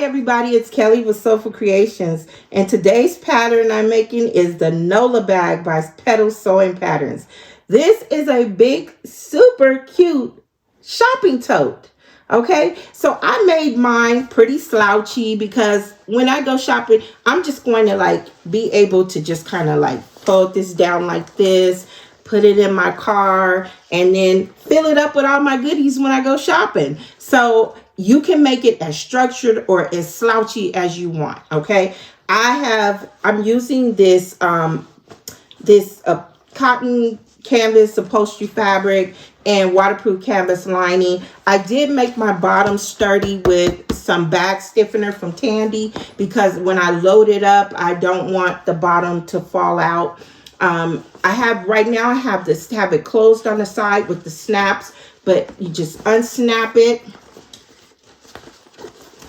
everybody, it's Kelly with Soulful Creations, and today's pattern I'm making is the Nola Bag by Petal Sewing Patterns. This is a big, super cute shopping tote. Okay, so I made mine pretty slouchy because when I go shopping, I'm just going to like be able to just kind of like fold this down like this, put it in my car, and then fill it up with all my goodies when I go shopping. So you can make it as structured or as slouchy as you want. Okay, I'm using this cotton canvas upholstery fabric and waterproof canvas lining. I did make my bottom sturdy with some bag stiffener from Tandy because when I load it up, I don't want the bottom to fall out. I have it closed on the side with the snaps, but you just unsnap it,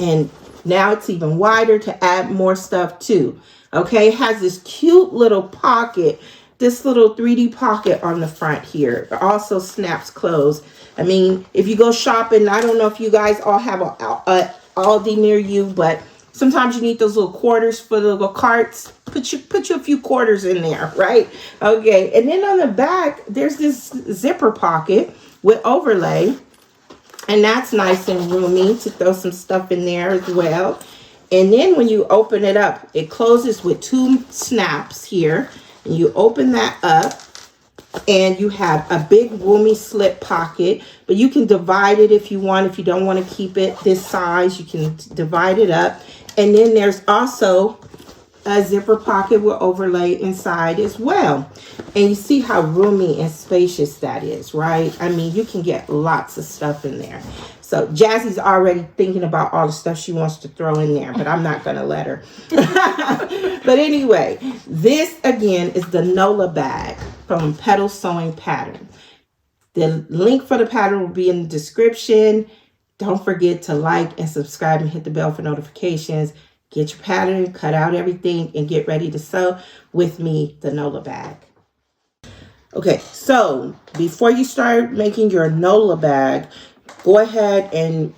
and now it's even wider to add more stuff too. Okay, it has this cute little pocket, this little 3D pocket on the front here. It also snaps closed. I mean, if you go shopping, I don't know if you guys all have a Aldi near you, but sometimes you need those little quarters for the little carts. Put you a few quarters in there, right? Okay, and then on the back, there's this zipper pocket with overlay, and that's nice and roomy to throw some stuff in there as well. And then when you open it up, it closes with 2 snaps here. And you open that up, and you have a big roomy slip pocket, but you can divide it if you want. If you don't want to keep it this size, you can divide it up. And then there's also a zipper pocket with overlay inside as well. And you see how roomy and spacious that is, right? I mean, you can get lots of stuff in there. So Jazzy's already thinking about all the stuff she wants to throw in there, but I'm not going to let her. But anyway, this again is the Nola Bag from Petal Sewing Pattern. The link for the pattern will be in the description. Don't forget to like and subscribe and hit the bell for notifications. Get your pattern, cut out everything, and get ready to sew with me, the Nola Bag. Okay, so before you start making your Nola Bag, go ahead and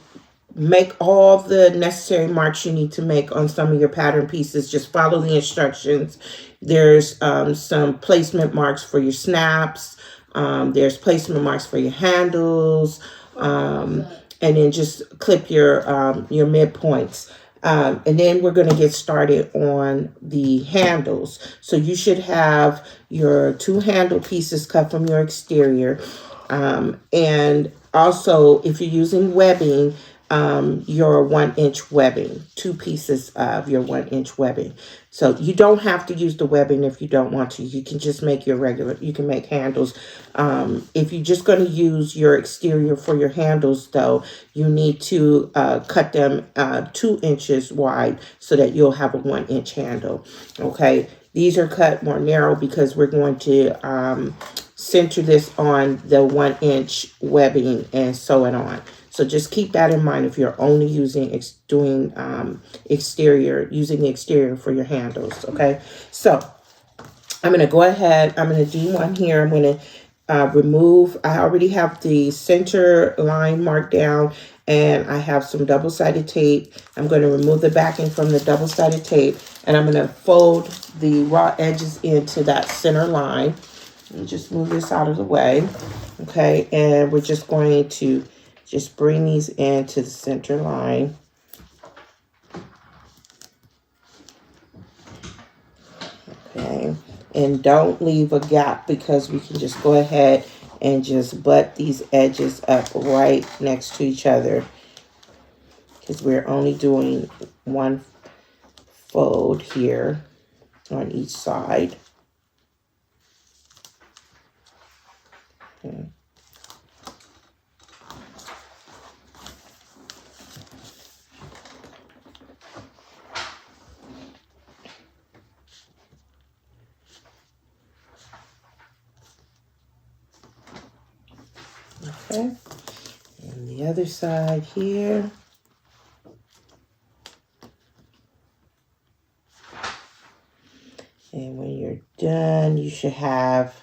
make all the necessary marks you need to make on some of your pattern pieces. Just follow the instructions. There's some placement marks for your snaps. There's placement marks for your handles. And then just clip your midpoints. And then we're going to get started on the handles. So you should have your 2 handle pieces cut from your exterior. And also, if you're using webbing, your 1-inch webbing, 2 pieces of your 1-inch webbing. So you don't have to use the webbing if you don't want to. You can just make your you can make handles. If you're just going to use your exterior for your handles, though, you need to cut them 2 inches wide so that you'll have a 1-inch handle. Okay, these are cut more narrow because we're going to center this on the 1-inch webbing and sew it on. So just keep that in mind if you're only using using the exterior for your handles. Okay, so I'm going to go ahead. I'm going to do one here. I'm going to remove. I already have the center line marked down, and I have some double-sided tape. I'm going to remove the backing from the double-sided tape, and I'm going to fold the raw edges into that center line. And just move this out of the way. Okay, and we're just going to just bring these into the center line. Okay, and don't leave a gap because we can just go ahead and just butt these edges up right next to each other because we're only doing 1 fold here on each side. Okay. Okay, and the other side here. And when you're done, you should have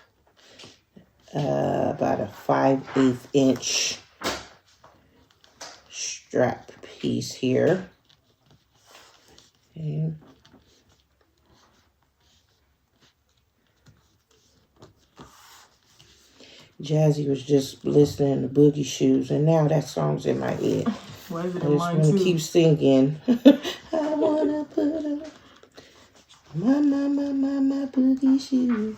about a 5/8 inch strap piece here. Okay. Jazzy was just listening to Boogie Shoes, and now that song's in my head. Why is it I in just mine want to too? keep singing. I wanna put on my Boogie Shoes.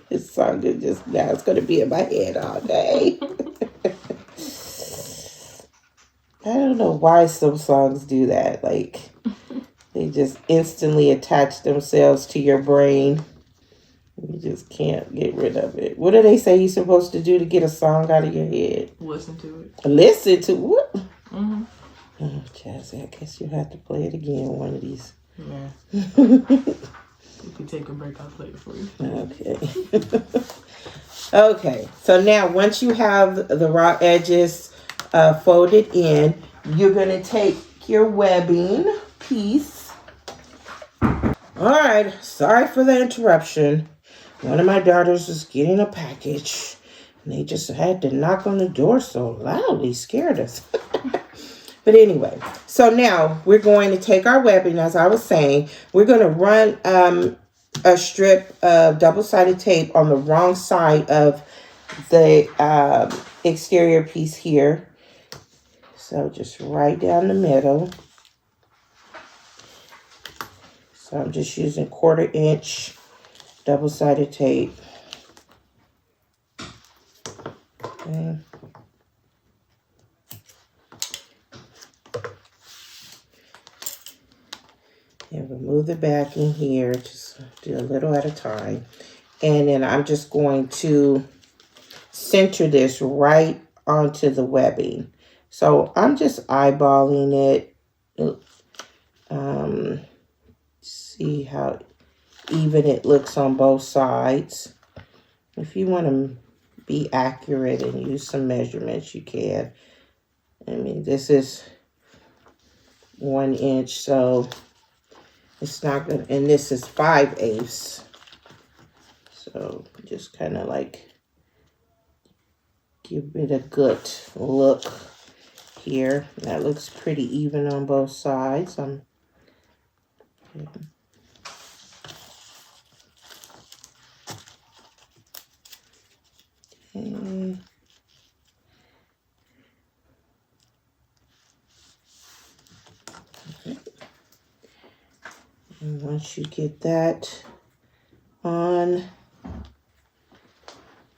This song is just now. It's gonna be in my head all day. I don't know why some songs do that. Like, they just instantly attach themselves to your brain. You just can't get rid of it. What do they say you're supposed to do to get a song out of your head? Listen to it. Listen to what? Mm-hmm. Oh, Jazzy, I guess you have to play it again one of these. Yeah. If you take a break, I'll play it for you. Okay. Okay. So now, once you have the raw edges folded in, you're going to take your webbing piece. All right. Sorry for the interruption. One of my daughters is getting a package, and they just had to knock on the door so loudly, scared us. But anyway, so now we're going to take our webbing, as I was saying. We're going to run a strip of double-sided tape on the wrong side of the exterior piece here. So just right down the middle. So I'm just using 1/4 inch double-sided tape. Okay. And remove the backing here. Just do a little at a time. And then I'm just going to center this right onto the webbing. So I'm just eyeballing it. See how even it looks on both sides. If you want to be accurate and use some measurements, you can. I mean, this is 1 inch, so it's not good. And this is 5/8. So just kind of like give it a good look here. That looks pretty even on both sides. Okay. And once you get that on,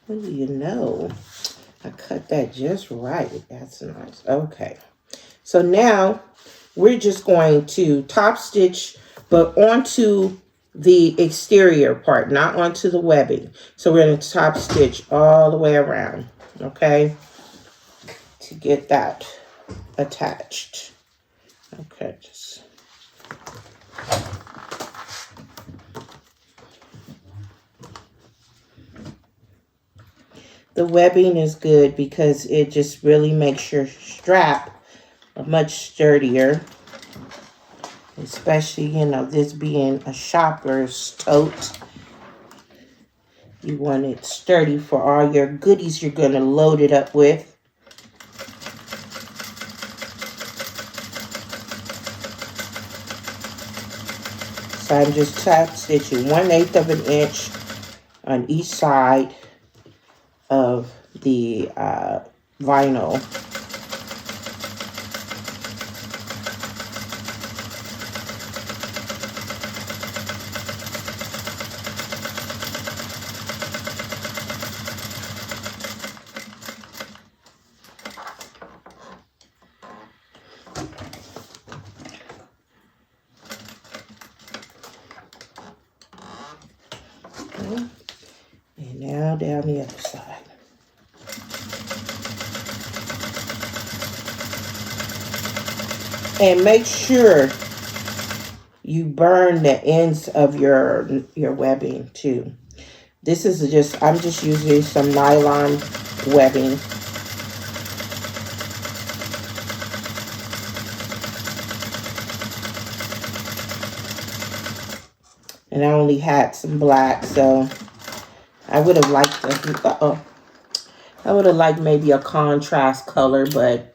what do you know? I cut that just right. That's nice. Okay. So now we're just going to top stitch, but onto the exterior part, not onto the webbing. So we're going to top stitch all the way around, okay, to get that attached. Okay, just the webbing is good because it just really makes your strap much sturdier, especially, you know, this being a shopper's tote. You want it sturdy for all your goodies you're going to load it up with. So I'm just top stitching 1/8 of an inch on each side of the vinyl. Okay. And now down the other side. And make sure you burn the ends of your webbing too. This is just, I'm just using some nylon webbing. And I only had some black, so I would have liked I would have liked maybe a contrast color, but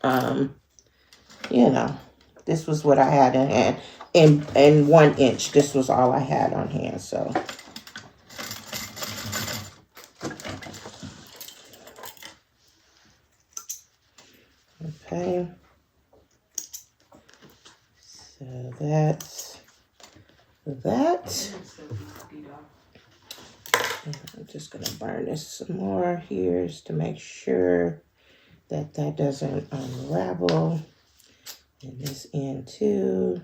you know, This was what I had in hand. And 1 inch. This was all I had on hand. So okay. So that's that. I'm just going to burn this some more here just to make sure that that doesn't unravel. And this end too.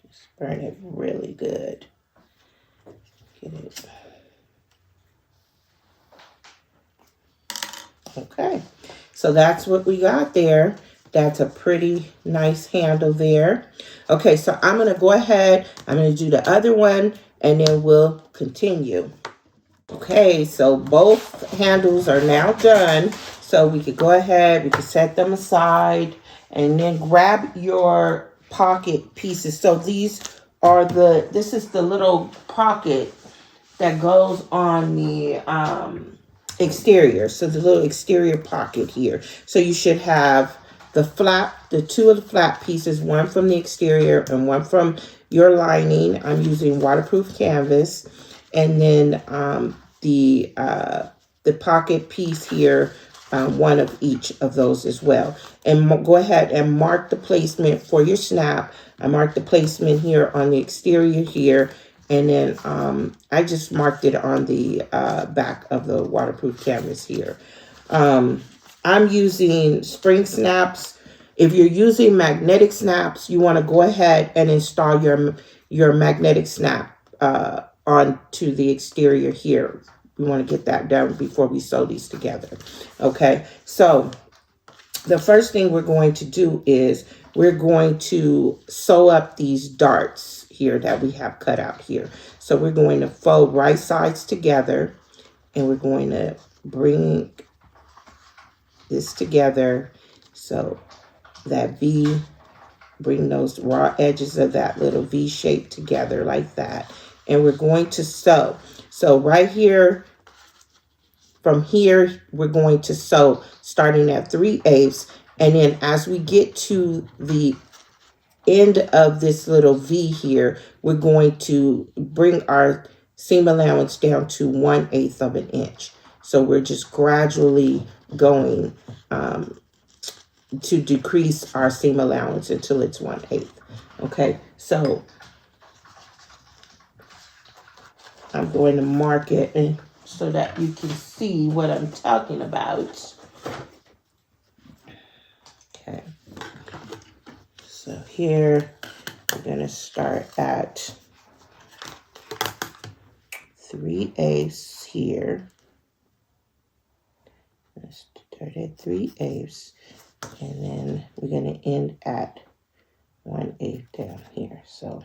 Just burn it really good. Get it. Okay. So that's what we got there. That's a pretty nice handle there. Okay, so I'm going to go ahead. I'm going to do the other one and then we'll continue. Okay, so both handles are now done. So we could go ahead, we could set them aside and then grab your pocket pieces. So these are this is the little pocket that goes on the exterior. So the little exterior pocket here. So you should have the two of the flap pieces, one from the exterior and one from your lining. I'm using waterproof canvas. And then the pocket piece here, one of each of those as well. And go ahead and mark the placement for your snap. I marked the placement here on the exterior here. And then I just marked it on the back of the waterproof canvas here. I'm using spring snaps. If you're using magnetic snaps, you want to go ahead and install your magnetic snap onto the exterior here. We want to get that done before we sew these together. Okay, so the first thing we're going to do is we're going to sew up these darts here that we have cut out here. So we're going to fold right sides together and we're going to bring this together. So that V, bring those raw edges of that little V shape together like that. And we're going to sew. So right here, from here, we're going to sew starting at 3/8. And then as we get to the end of this little V here, we're going to bring our seam allowance down to 1/8 of an inch. So we're just gradually going to decrease our seam allowance until it's 1/8. Okay, so I'm going to mark it and so that you can see what I'm talking about. Okay, so here we're going to start at 3/8 here. Let's start at 3/8, and then we're going to end at 1/8 down here. So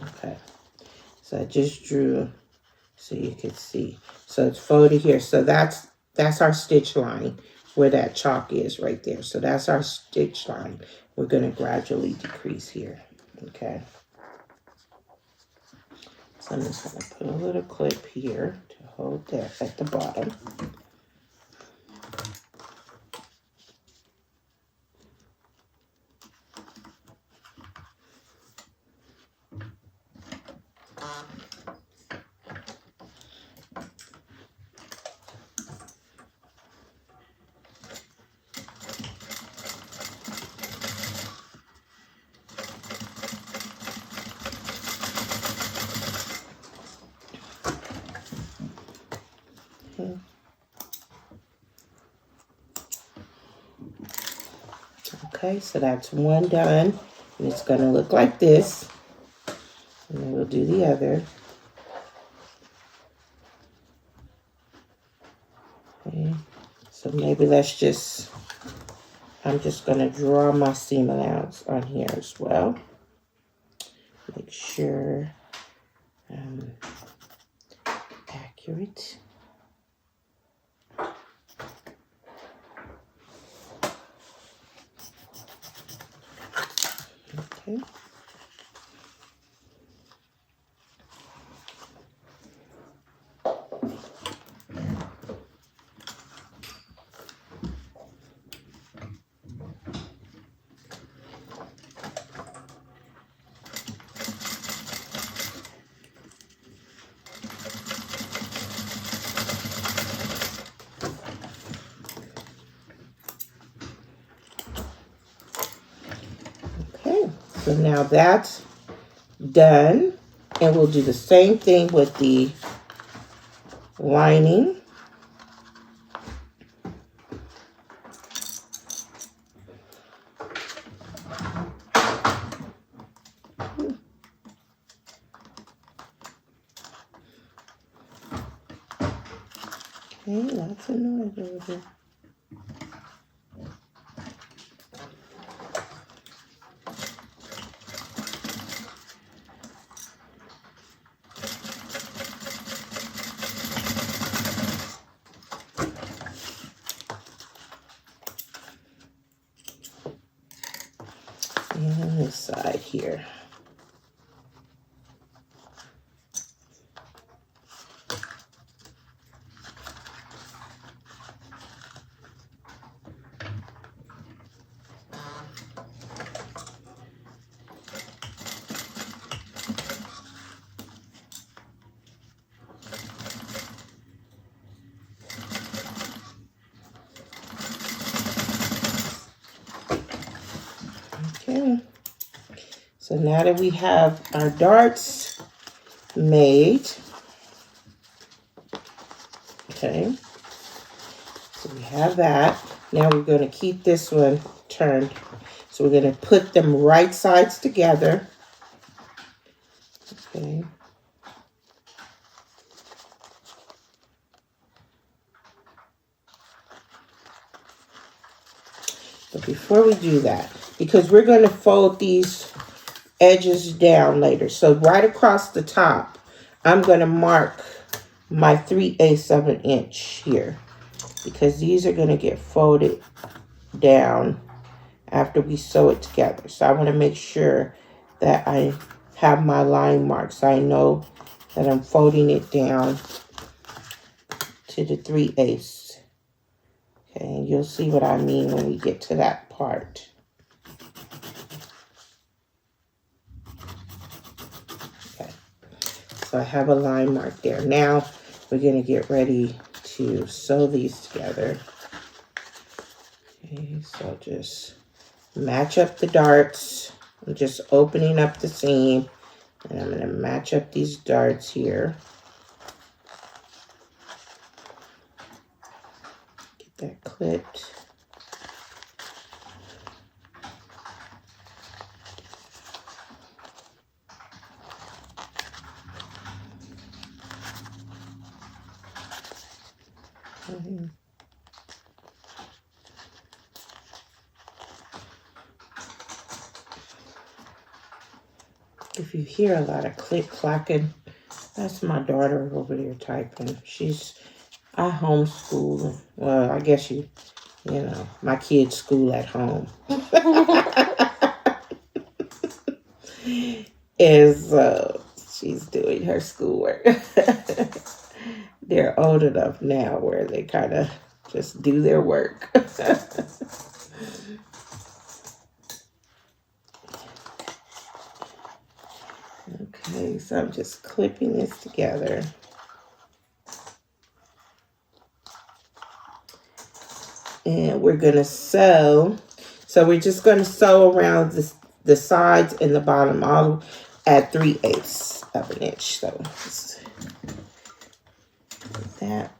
okay, so I just drew so you could see. So it's folded here. So that's our stitch line where that chalk is right there. So that's our stitch line. We're going to gradually decrease here. Okay. So I'm just going to put a little clip here to hold that at the bottom. Okay, so that's one done. And it's going to look like this. And then we'll do the other. Okay, so maybe I'm just going to draw my seam allowance on here as well. Make sure I'm accurate. Okay. So now that's done. And we'll do the same thing with the lining. Okay, lots of noise over here. And this side here. Okay, so now that we have our darts made, okay, so we have that. Now we're going to keep this one turned. So we're going to put them right sides together. Okay. But before we do that, because we're going to fold these edges down later. So right across the top, I'm going to mark my 3/8 of an inch here, because these are going to get folded down after we sew it together. So I want to make sure that I have my line marks. So I know that I'm folding it down to the 3/8. Okay, and you'll see what I mean when we get to that part. Okay, so I have a line mark there. Now we're going to get ready to sew these together. Okay, so just match up the darts. I'm just opening up the seam, and I'm going to match up these darts here. Get that clipped. Okay. If you hear a lot of click clacking, that's my daughter over there typing. I homeschool. Well, I guess you know, my kids school at home. She's doing her schoolwork. They're old enough now where they kind of just do their work. Okay, so I'm just clipping this together. And we're going to sew. So we're just going to sew around the sides and the bottom all at 3/8 of an inch. So just like that.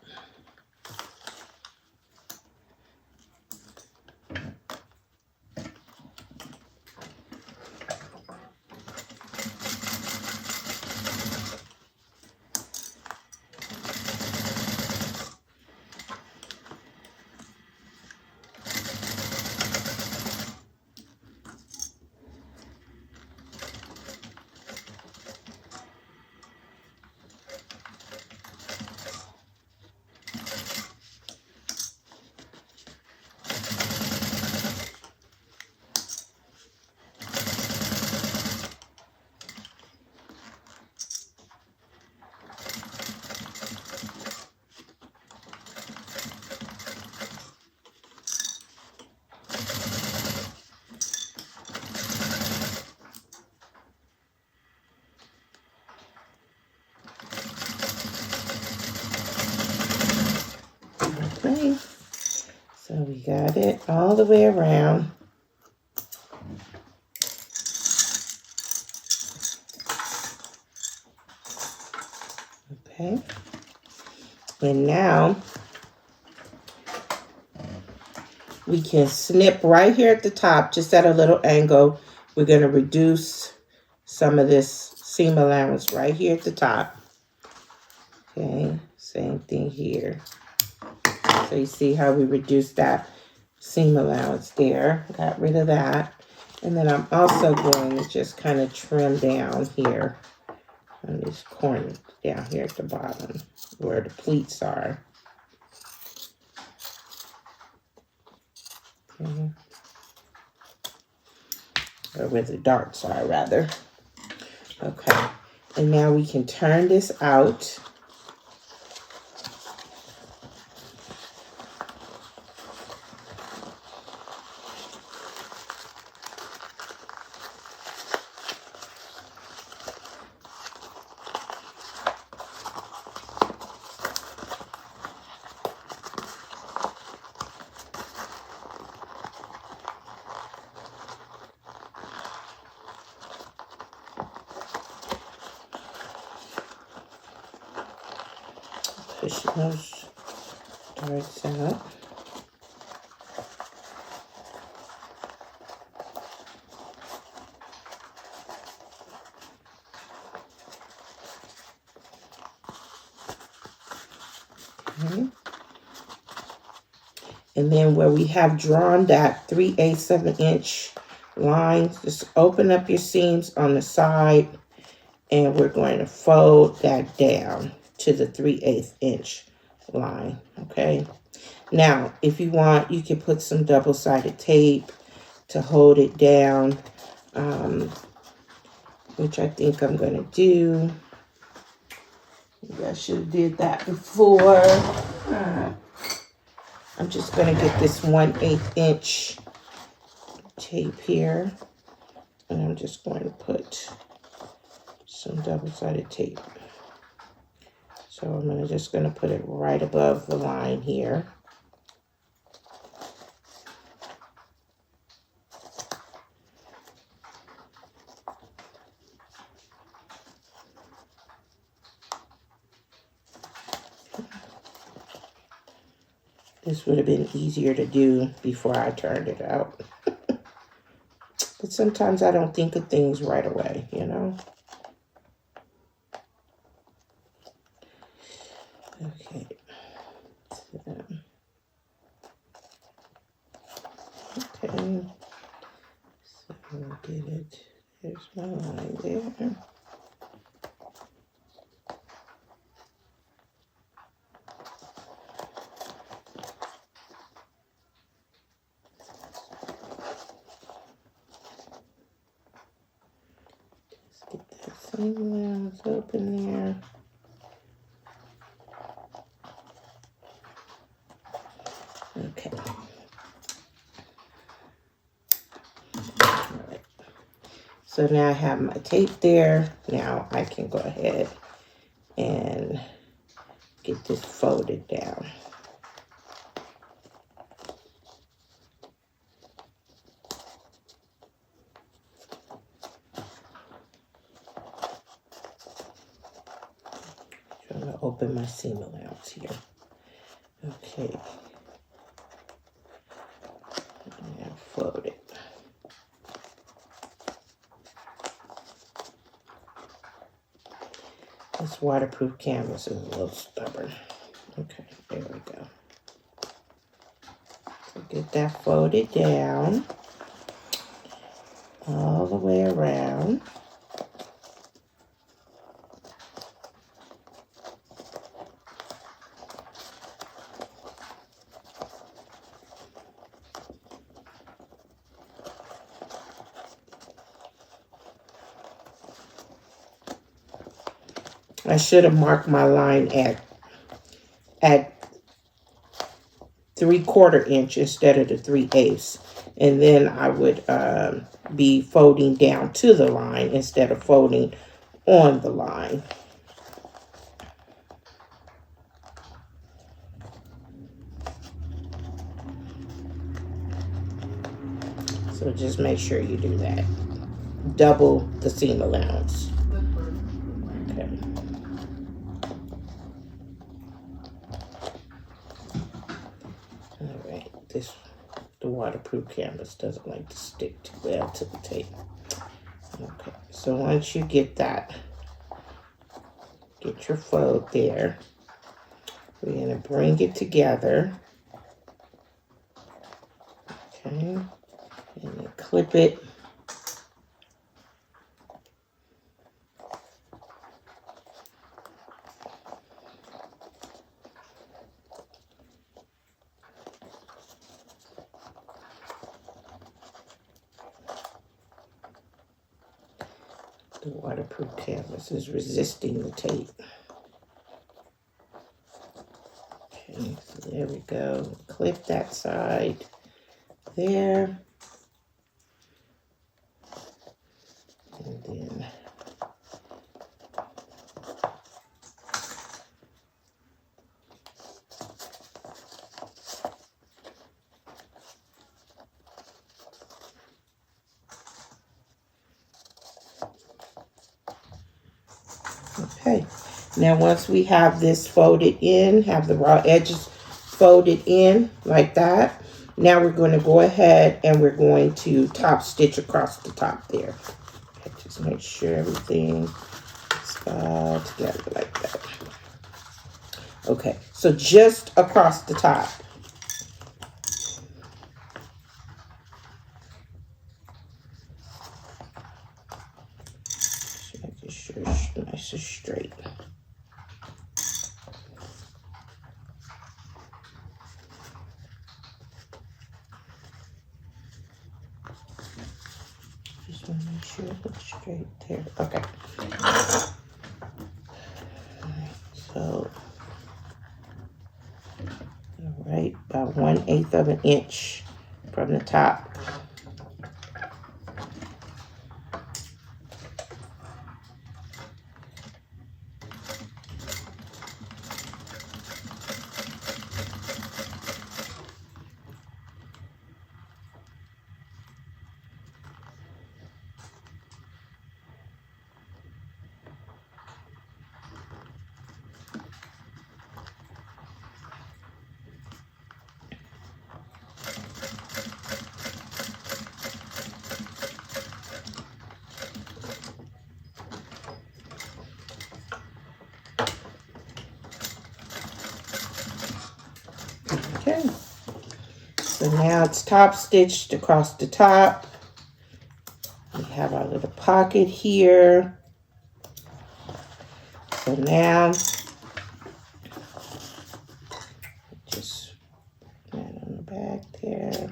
Okay, so we got it all the way around. Okay. And now we can snip right here at the top, just at a little angle. We're going to reduce some of this seam allowance right here at the top. Okay, same thing here. So you see how we reduced that seam allowance there. Got rid of that. And then I'm also going to just kind of trim down here on this corner down here at the bottom where the pleats are. Okay. Or where the darts are, rather. Okay. And now we can turn this out. Push those darts out. Okay. And then where we have drawn that 3/8 of an inch line, just open up your seams on the side, and we're going to fold that down to the 3/8 inch line. Okay. Now, if you want, you can put some double-sided tape to hold it down, which I think I'm going to do. Maybe I should have did that before. I'm just going to get this 1/8 inch tape here, and I'm just going to put some double-sided tape. So I'm just going to put it right above the line here. This would have been easier to do before I turned it out. But sometimes I don't think of things right away, you know? Okay. Okay. So we'll get it. There's my line there. Seam allowance open there. Okay. All right. So now I have my tape there. Now I can go ahead and get this folded down. Open my seam allowance here. Okay. Now fold it. This waterproof canvas is a little stubborn. Okay, there we go. So get that folded down all the way around. I should have marked my line at 3/4 inch instead of the 3/8, and then I would be folding down to the line instead of folding on the line. So just make sure you do that. Double the seam allowance. Okay. waterproof canvas doesn't like to stick too well to the tape. Okay, so once you get that, get your fold there, we're going to bring it together. Okay, and then clip it. The waterproof canvas is resisting the tape. Okay, so there we go. Clip that side there. And then okay, now once we have this folded in, have the raw edges folded in like that, now we're going to go ahead and we're going to top stitch across the top there. Okay, just make sure everything is together like that. Okay, so just across the top. Making sure it's nice and straight. Just want to make sure it looks straight there. Okay. So, all right, about 1/8 of an inch from the top. Okay, so now it's top stitched across the top. We have our little pocket here. So now, just put that on the back there.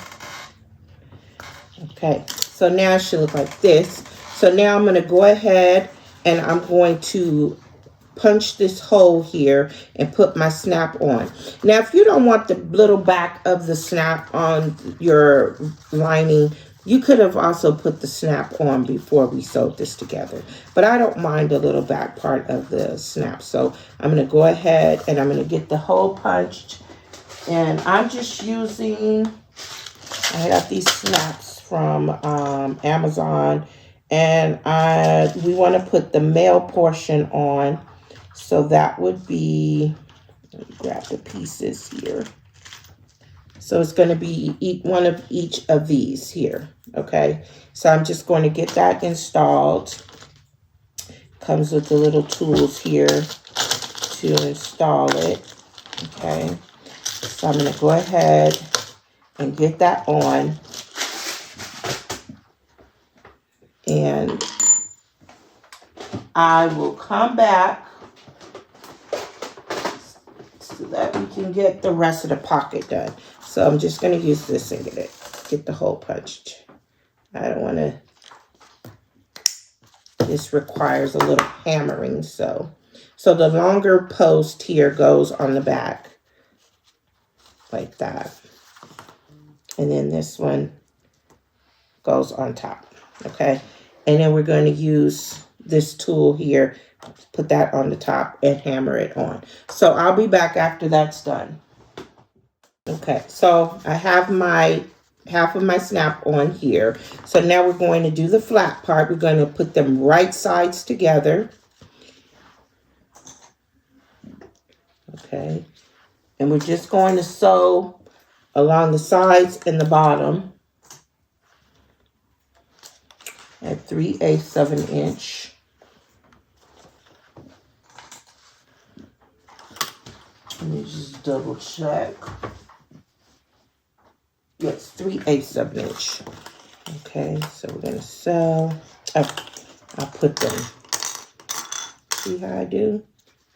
Okay, so now it should look like this. So now I'm going to go ahead and I'm going to punch this hole here and put my snap on. Now, if you don't want the little back of the snap on your lining, you could have also put the snap on before we sewed this together. But I don't mind the little back part of the snap. So I'm going to go ahead and I'm going to get the hole punched. And I'm just using, I got these snaps from Amazon. And we want to put the male portion on. So that would be, let me grab the pieces here. So it's going to be one of each of these here, okay? So I'm just going to get that installed. Comes with the little tools here to install it, okay? So I'm going to go ahead and get that on. And I will come back so that we can get the rest of the pocket done. So I'm just going to use this and get the hole punched. I don't want to, this requires a little hammering. So the longer post here goes on the back like that. And then this one goes on top, okay? And then we're going to use this tool here, put that on the top and hammer it on. So I'll be back after that's done. Okay, so I have my half of my snap on here. So now we're going to do the flat part. We're going to put them right sides together. Okay, and we're just going to sew along the sides and the bottom at 3/8 of an inch. Let me just double check. Yes, 3/8 of an inch. Okay, so we're gonna sew. Oh, I'll put them. See how I do?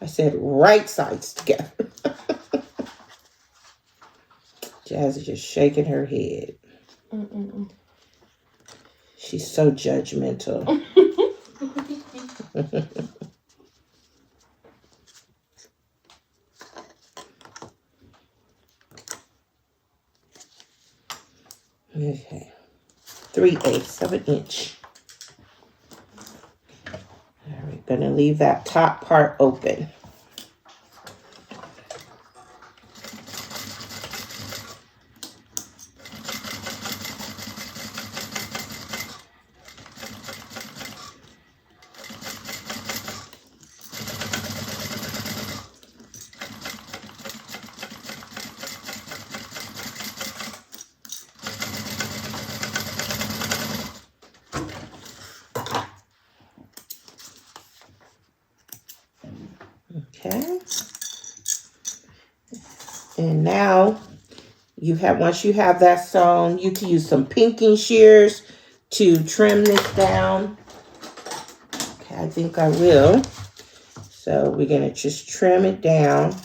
I said right sides together. Jazz is just shaking her head. She's so judgmental. Okay, 3/8 of an inch. All right, gonna leave that top part open. Okay. And now once you have that sewn, you can use some pinking shears to trim this down. Okay, I think I will. So we're gonna just trim it down.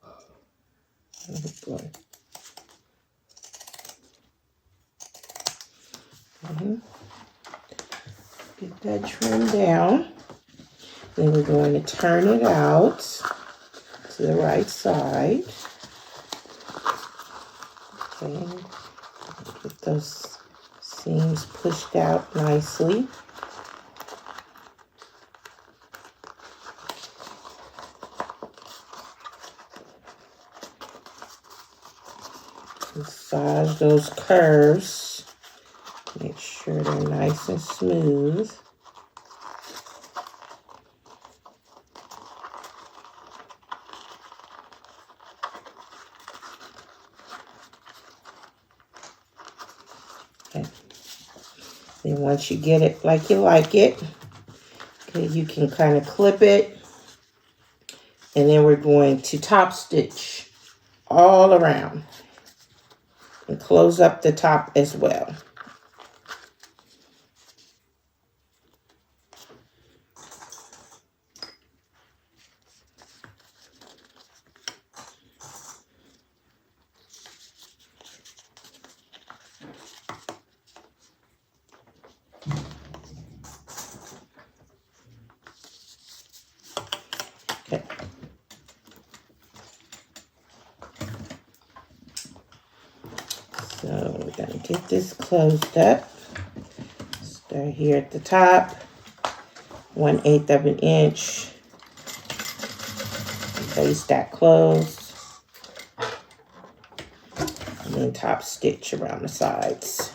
Oh boy. Get that trimmed down. Then we're going to turn it out to the right side. Okay. Get those seams pushed out nicely. Massage those curves. Make sure they're nice and smooth. Okay. Then once you get it like you like it, okay, you can kind of clip it. And then we're going to top stitch all around and close up the top as well. Okay. So we're going to get this closed up. Start here at the top, 1/8 of an inch. Base that closed. And then top stitch around the sides.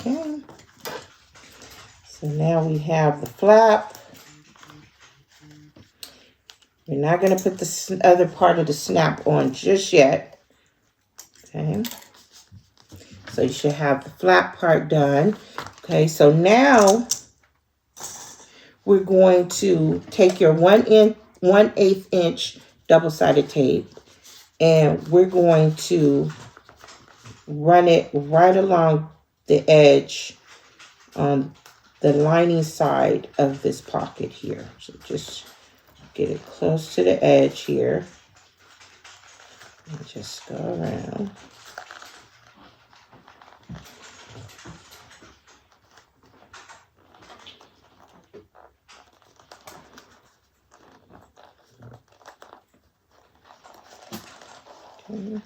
Okay, so now we have the flap. We're not going to put the other part of the snap on just yet. Okay, so you should have the flap part done. Okay, so now we're going to take your 1/8 inch double-sided tape, and we're going to run it right along the edge on the lining side of this pocket here. So just get it close to the edge here and just go around. Okay.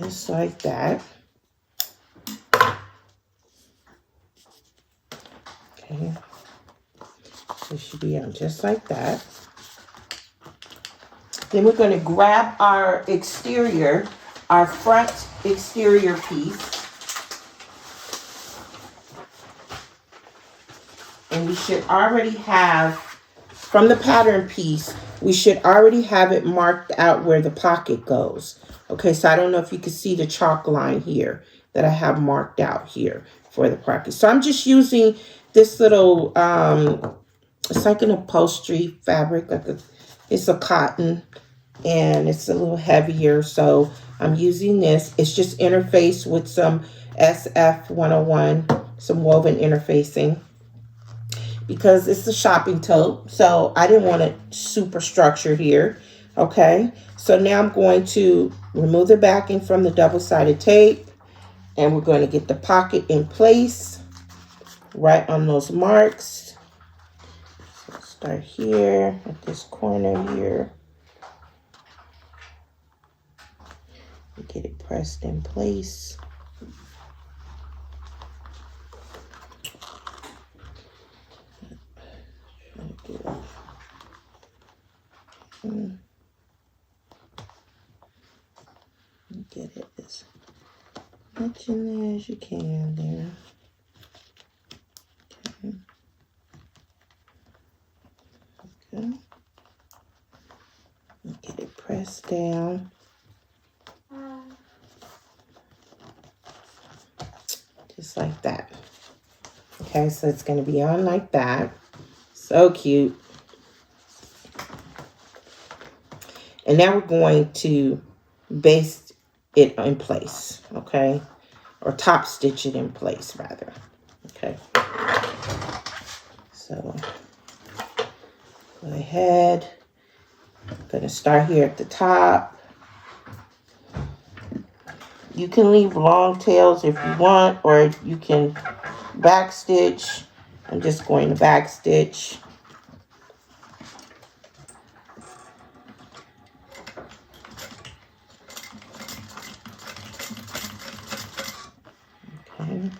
Just like that. Okay. It should be on just like that. Then we're going to grab our exterior, our front exterior piece. And we should already have, from the pattern piece, we should already have it marked out where the pocket goes. Okay, so I don't know if you can see the chalk line here that I have marked out here for the pocket. So I'm just using this little, it's like an upholstery fabric, it's a cotton, and it's a little heavier, so I'm using this. It's just interfaced with some SF101, some woven interfacing, because it's a shopping tote, so I didn't want it super structured here. Okay, so now I'm going to remove the backing from the double-sided tape, and we're going to get the pocket in place right on those marks. So start here at this corner here. Get it pressed in place. Get it as much in there as you can there. Okay. Okay. Get it pressed down. Just like that. Okay, so it's going to be on like that. So cute. And now we're going to baste it in place, okay? Or top stitch it in place, rather. Okay. So go ahead. I'm going to start here at the top. You can leave long tails if you want, or you can back stitch. I'm just going to back stitch. Okay.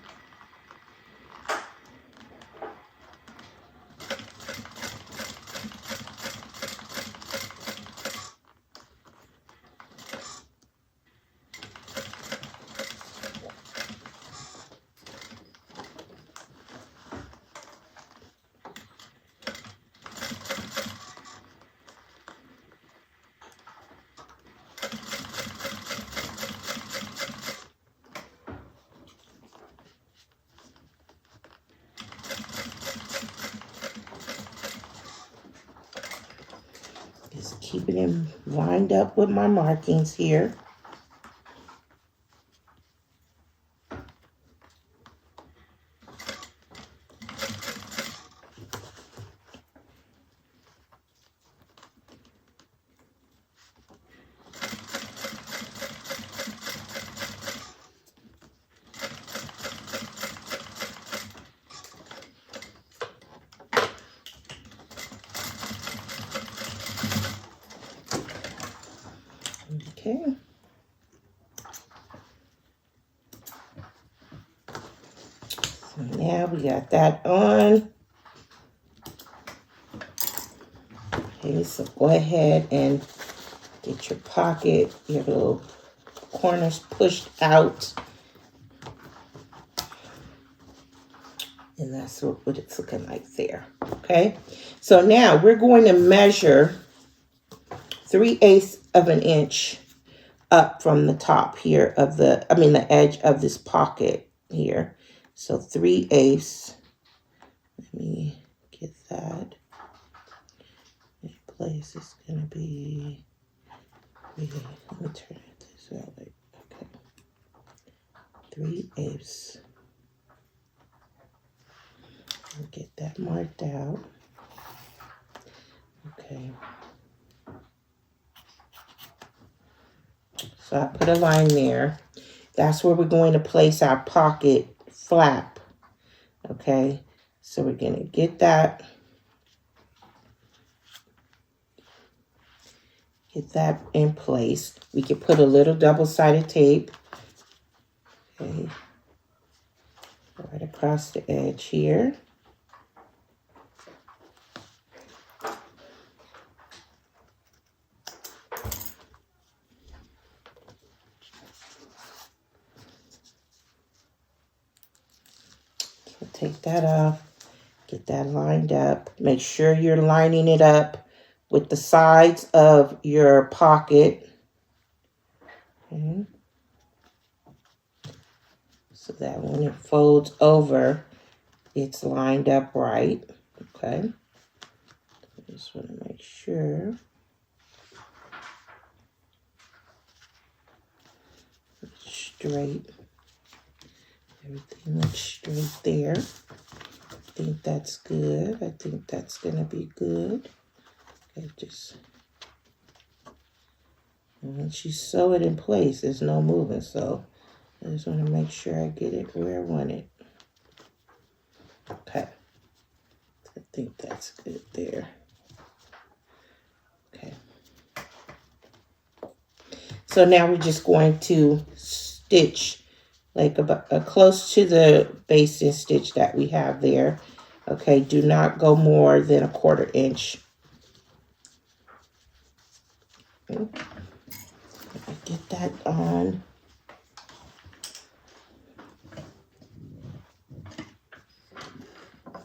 Just keeping them lined up with my markings here. Okay. So now we got that on. Okay, so go ahead and get your pocket, your little corners pushed out. And that's what it's looking like there. Okay. So now we're going to measure 3/8 of an inch up from the top here of the edge of this pocket here. So 3/8. Let me get that in place. It's gonna be, let me turn it this way. Okay. 3/8. Get that marked out. Okay. So I put a line there. That's where we're going to place our pocket flap. Okay. So we're going to get that Get that in place. We can put a little double-sided tape. Okay. Right across the edge here. So take that off. Get that lined up. Make sure you're lining it up with the sides of your pocket. Okay. So that when it folds over, it's lined up right. Okay. I just want to make sure. It's straight. Everything looks straight there. I think that's good. I think that's going to be good. Okay, just. And once you sew it in place, there's no moving. So I just want to make sure I get it where I want it. Okay. I think that's good there. Okay. So now we're just going to stitch like about close to the basting stitch that we have there. Okay, do not go more than 1/4 inch. Okay. Get that on.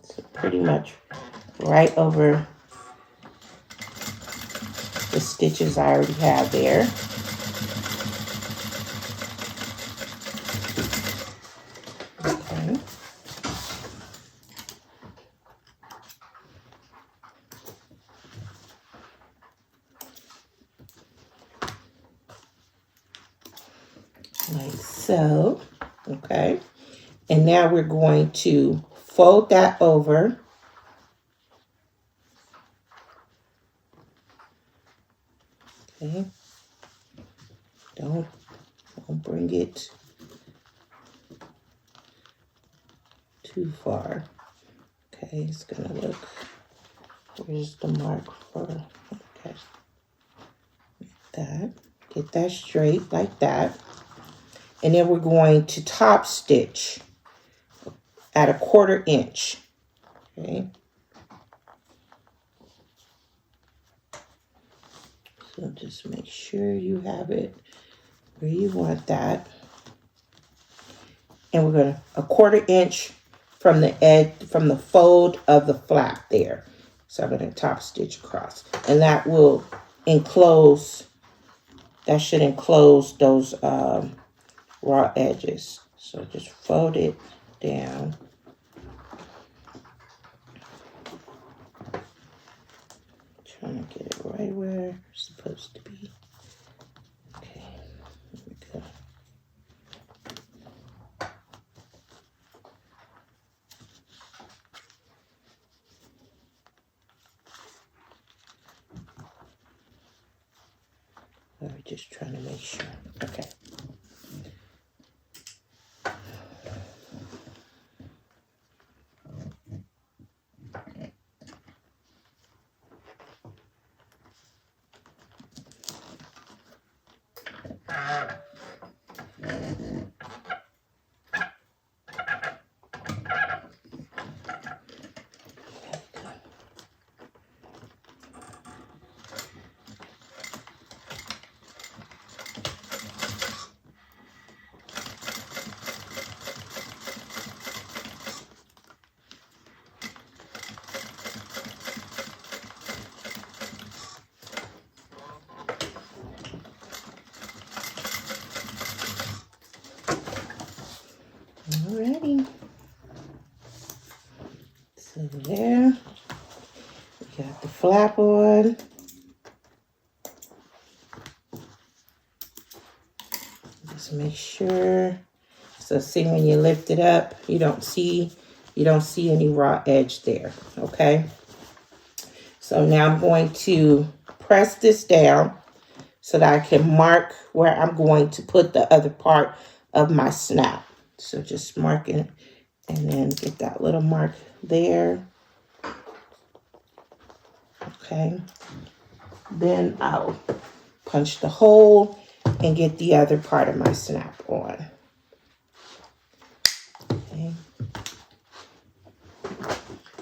So pretty much right over the stitches I already have there. Okay. Like so. Okay. And now we're going to fold that over. Okay. Don't bring it too far. Okay, it's gonna look. Where's the mark for? Okay. That. Get that straight like that. And then we're going to top stitch at 1/4 inch. Okay. So just make sure you have it where you want that. And we're going to 1/4 inch from the edge, from the fold of the flap there. So I'm going to top stitch across. And that will enclose, that should enclose those raw edges. So just fold it down. Trying to get it right where it's supposed to be. Okay, here we go. We're just trying to make sure. Okay. Alrighty. So there, we got the flap on. Just make sure. So see, when you lift it up, you don't see any raw edge there. Okay. So now I'm going to press this down so that I can mark where I'm going to put the other part of my snap. So just mark it and then get that little mark there. Okay. Then I'll punch the hole and get the other part of my snap on. Okay.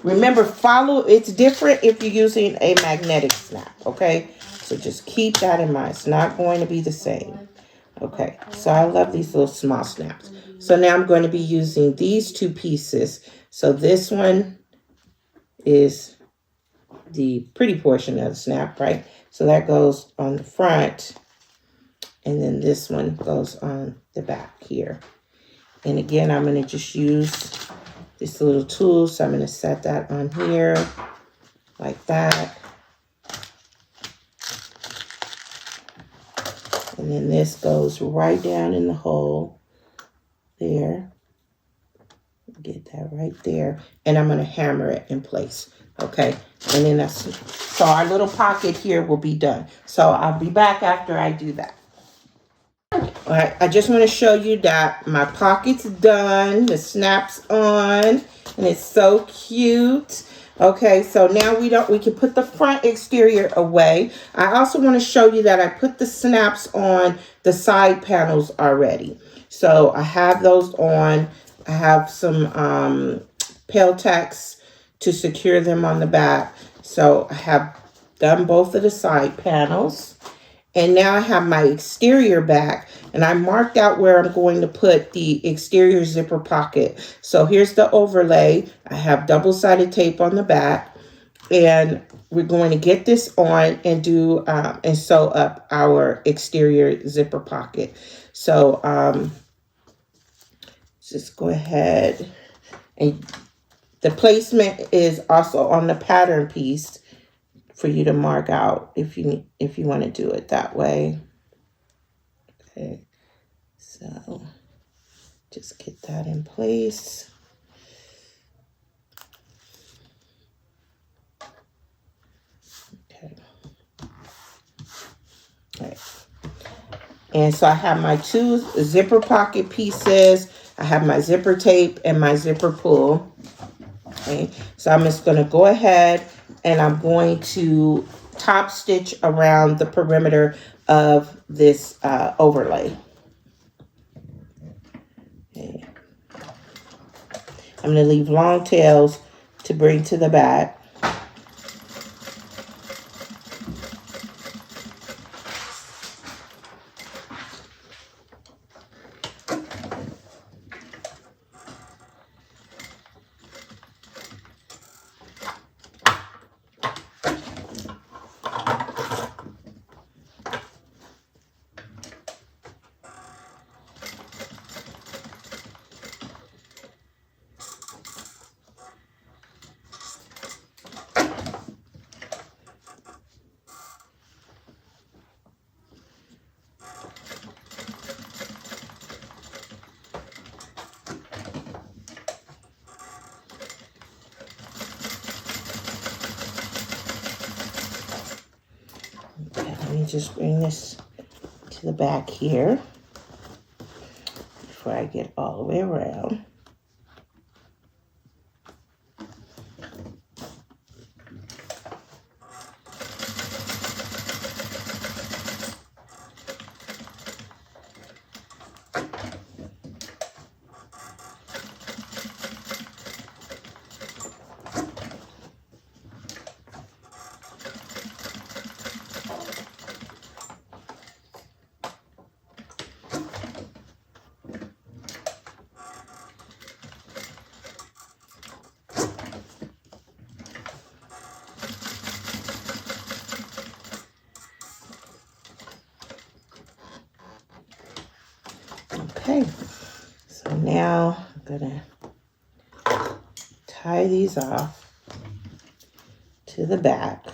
Remember, it's different if you're using a magnetic snap, okay? So just keep that in mind. It's not going to be the same. Okay, so I love these little small snaps. So now I'm going to be using these two pieces. So this one is the pretty portion of the snap, right? So that goes on the front. And then this one goes on the back here. And again, I'm going to just use this little tool. So I'm going to set that on here like that. And then this goes right down in the hole there. Get that right there. And I'm going to hammer it in place. Okay. And then so our little pocket here will be done. So I'll be back after I do that. All right. I just want to show you that my pocket's done. The snap's on. And it's so cute. Okay, so now we can put the front exterior away. I also want to show you that I put the snaps on the side panels already. So I have those on. I have some Peltex to secure them on the back. So I have done both of the side panels. And now I have my exterior back, and I marked out where I'm going to put the exterior zipper pocket. So here's the overlay. I have double-sided tape on the back, and we're going to get this on and do and sew up our exterior zipper pocket. So just go ahead, and the placement is also on the pattern piece for you to mark out if you want to do it that way. Okay, so just get that in place. Okay. All right. And so I have my two zipper pocket pieces. I have my zipper tape and my zipper pull. Okay, so I'm just going to go ahead and I'm going to top stitch around the perimeter of this overlay. Okay. I'm going to leave long tails to bring to the back. Just bring this to the back here before I get all the way around. Okay, so now I'm gonna tie these off to the back.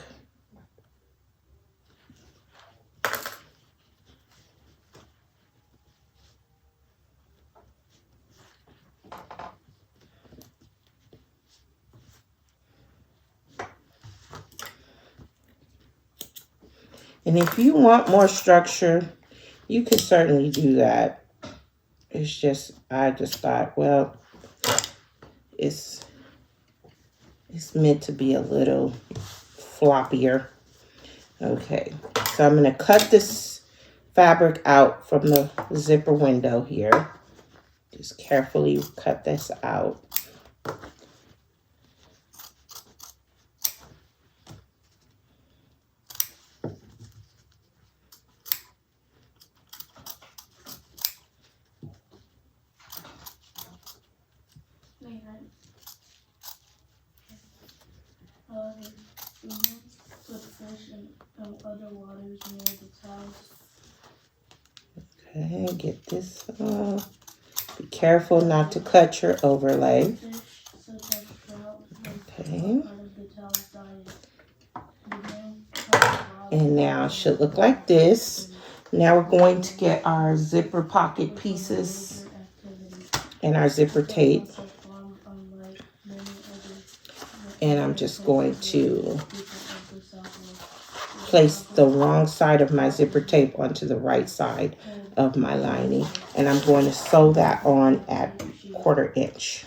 And if you want more structure, you can certainly do that. It's just, I just thought, well, it's meant to be a little floppier. Okay, So I'm going to cut this fabric out from the zipper window here. Just carefully cut this out. Okay, get this off. Be careful not to cut your overlay. Okay. And now it should look like this. Now we're going to get our zipper pocket pieces and our zipper tape. And I'm just going to place the wrong side of my zipper tape onto the right side of my lining. And I'm going to sew that on at 1/4 inch.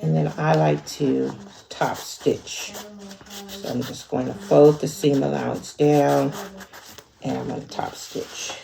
And then I like to top stitch. So I'm just going to fold the seam allowance down and I'm going to top stitch.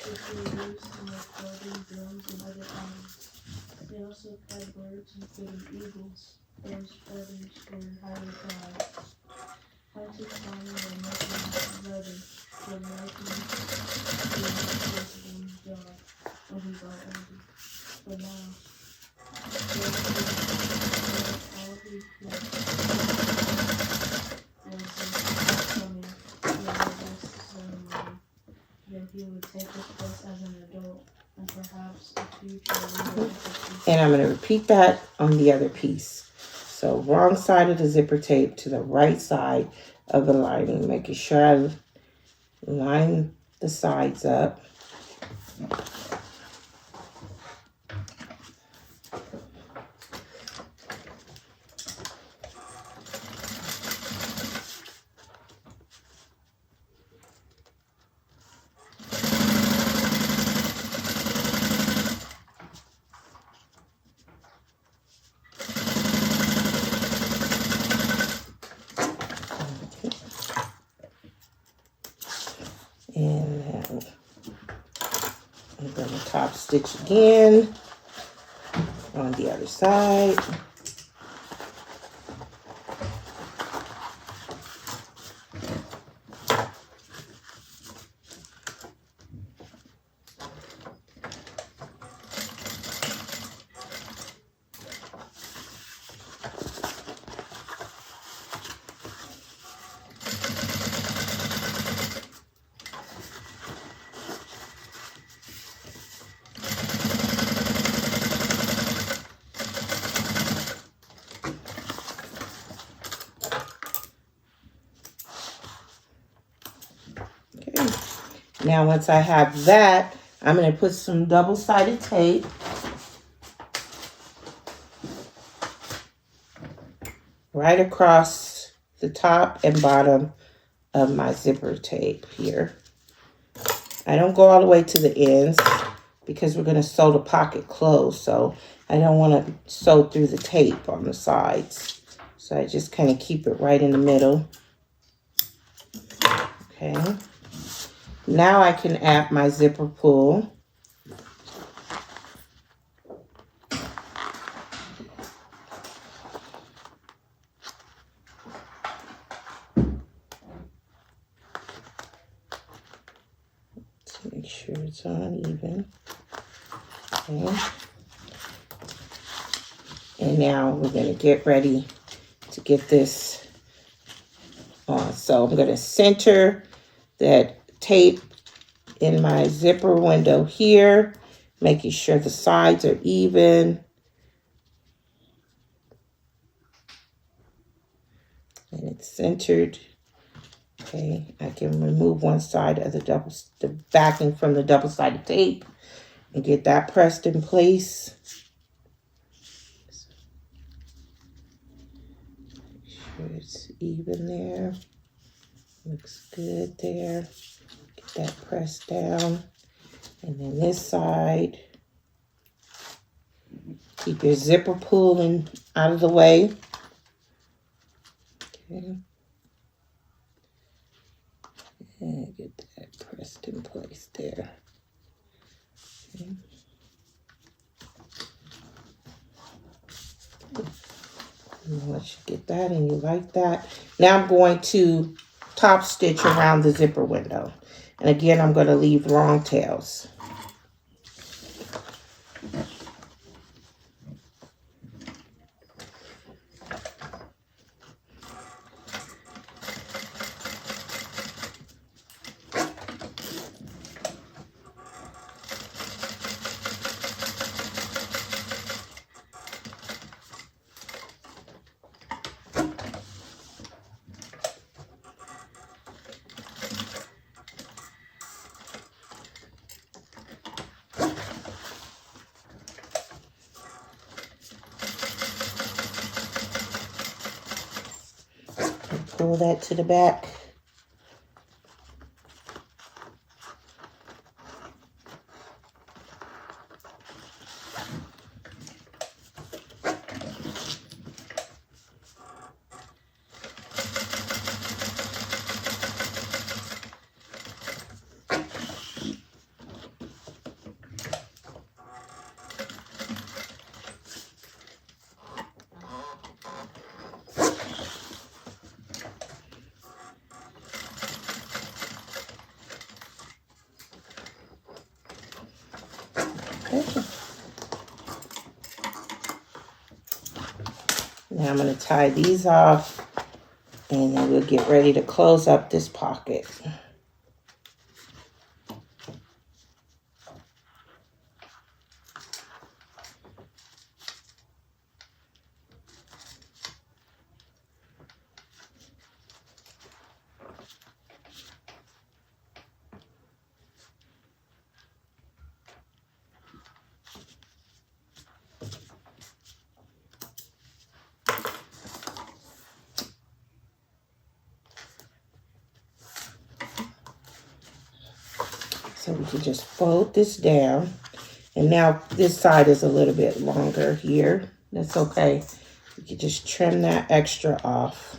And I'm going to repeat that on the other piece. So wrong side of the zipper tape to the right side of the lining, making sure I line the sides up. And then I'm going to top stitch again on the other side. Now, once I have that, I'm going to put some double-sided tape right across the top and bottom of my zipper tape here. I don't go all the way to the ends because we're going to sew the pocket closed, so I don't want to sew through the tape on the sides. So I just kind of keep it right in the middle. Okay. Now I can add my zipper pull. To make sure it's on even. Okay. And now we're going to get ready to get this on. So I'm going to center that tape in my zipper window here, making sure the sides are even. centered. Okay, I can remove one side of the backing from the double-sided tape and get that pressed in place. Make sure it's even there. Looks good there. Get that pressed down. And then this side, keep your zipper pulling out of the way. Okay. And get that pressed in place there. Okay. And once you get that and you like that, now I'm going to top stitch around the zipper window. And again, I'm going to leave long tails. Pull that to the back. Now I'm going to tie these off and then we'll get ready to close up this pocket. So we can just fold this down. And now this side is a little bit longer here. That's okay. We can just trim that extra off.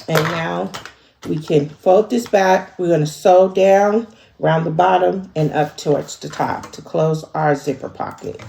And now we can fold this back. We're going to sew down around the bottom and up towards the top to close our zipper pocket.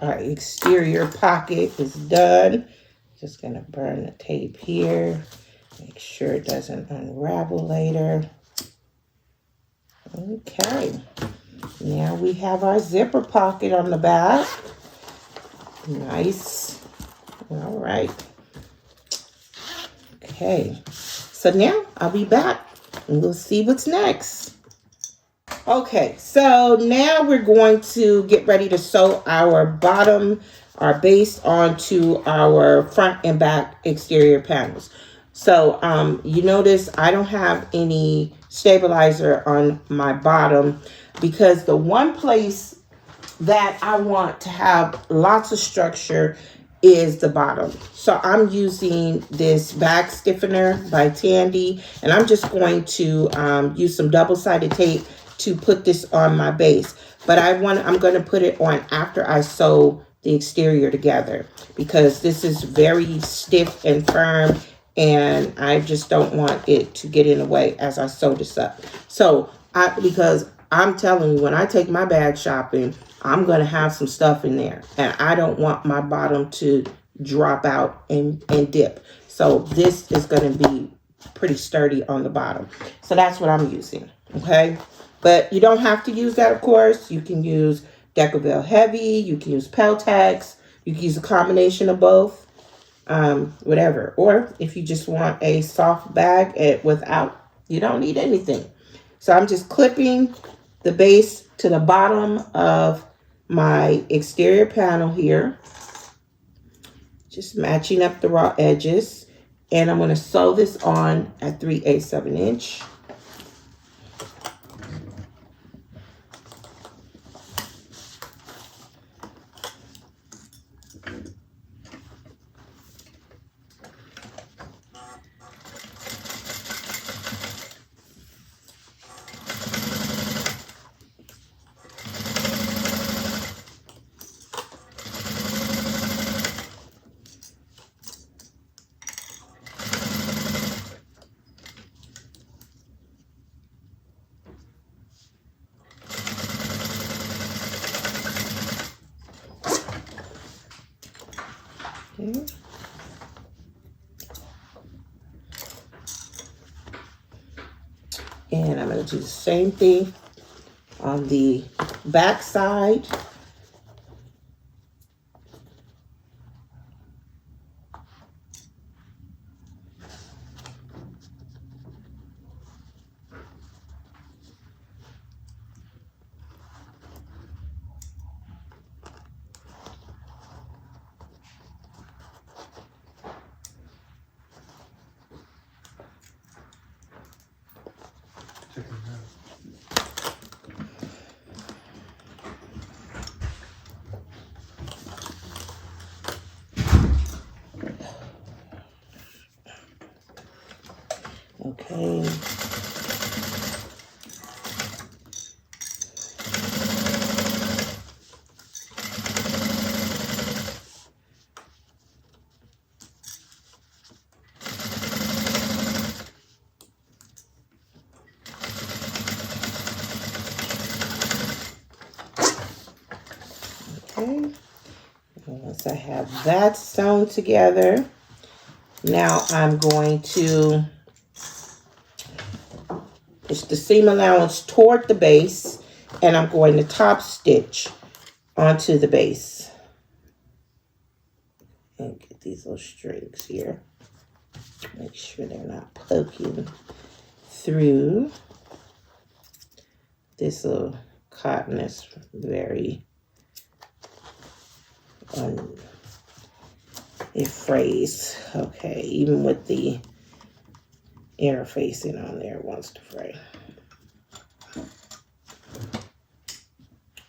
Our exterior pocket is done. Just going to burn the tape here. Make sure it doesn't unravel later. Okay. Now we have our zipper pocket on the back. Nice. All right. Okay. So now I'll be back and we'll see what's next. Okay, so now we're going to get ready to sew our bottom, our base onto our front and back exterior panels. So you notice I don't have any stabilizer on my bottom because the one place that I want to have lots of structure is the bottom. So I'm using this bag stiffener by Tandy, and I'm just going to use some double-sided tape to put this on my base. But I'm going to put it on after I sew the exterior together, because this is very stiff and firm, and I just don't want it to get in the way as I sew this up. So because I'm telling you, when I take my bag shopping, I'm going to have some stuff in there, and I don't want my bottom to drop out and dip. So this is going to be pretty sturdy on the bottom. So that's what I'm using. Okay. But you don't have to use that, of course. You can use Decaville Heavy. You can use Peltex. You can use a combination of both. Whatever. Or if you just want a soft bag without, you don't need anything. So I'm just clipping the base to the bottom of my exterior panel here. Just matching up the raw edges. And I'm going to sew this on at 3/8 of an inch. Okay. And I'm going to do the same thing on the back side. Okay. Okay. Once I have that sewn together, now I'm going to push the seam allowance toward the base, and I'm going to top stitch onto the base. And get these little strings here. Make sure they're not poking through. This little cotton is very it frays. Okay, even with the interfacing on there, it wants to fray.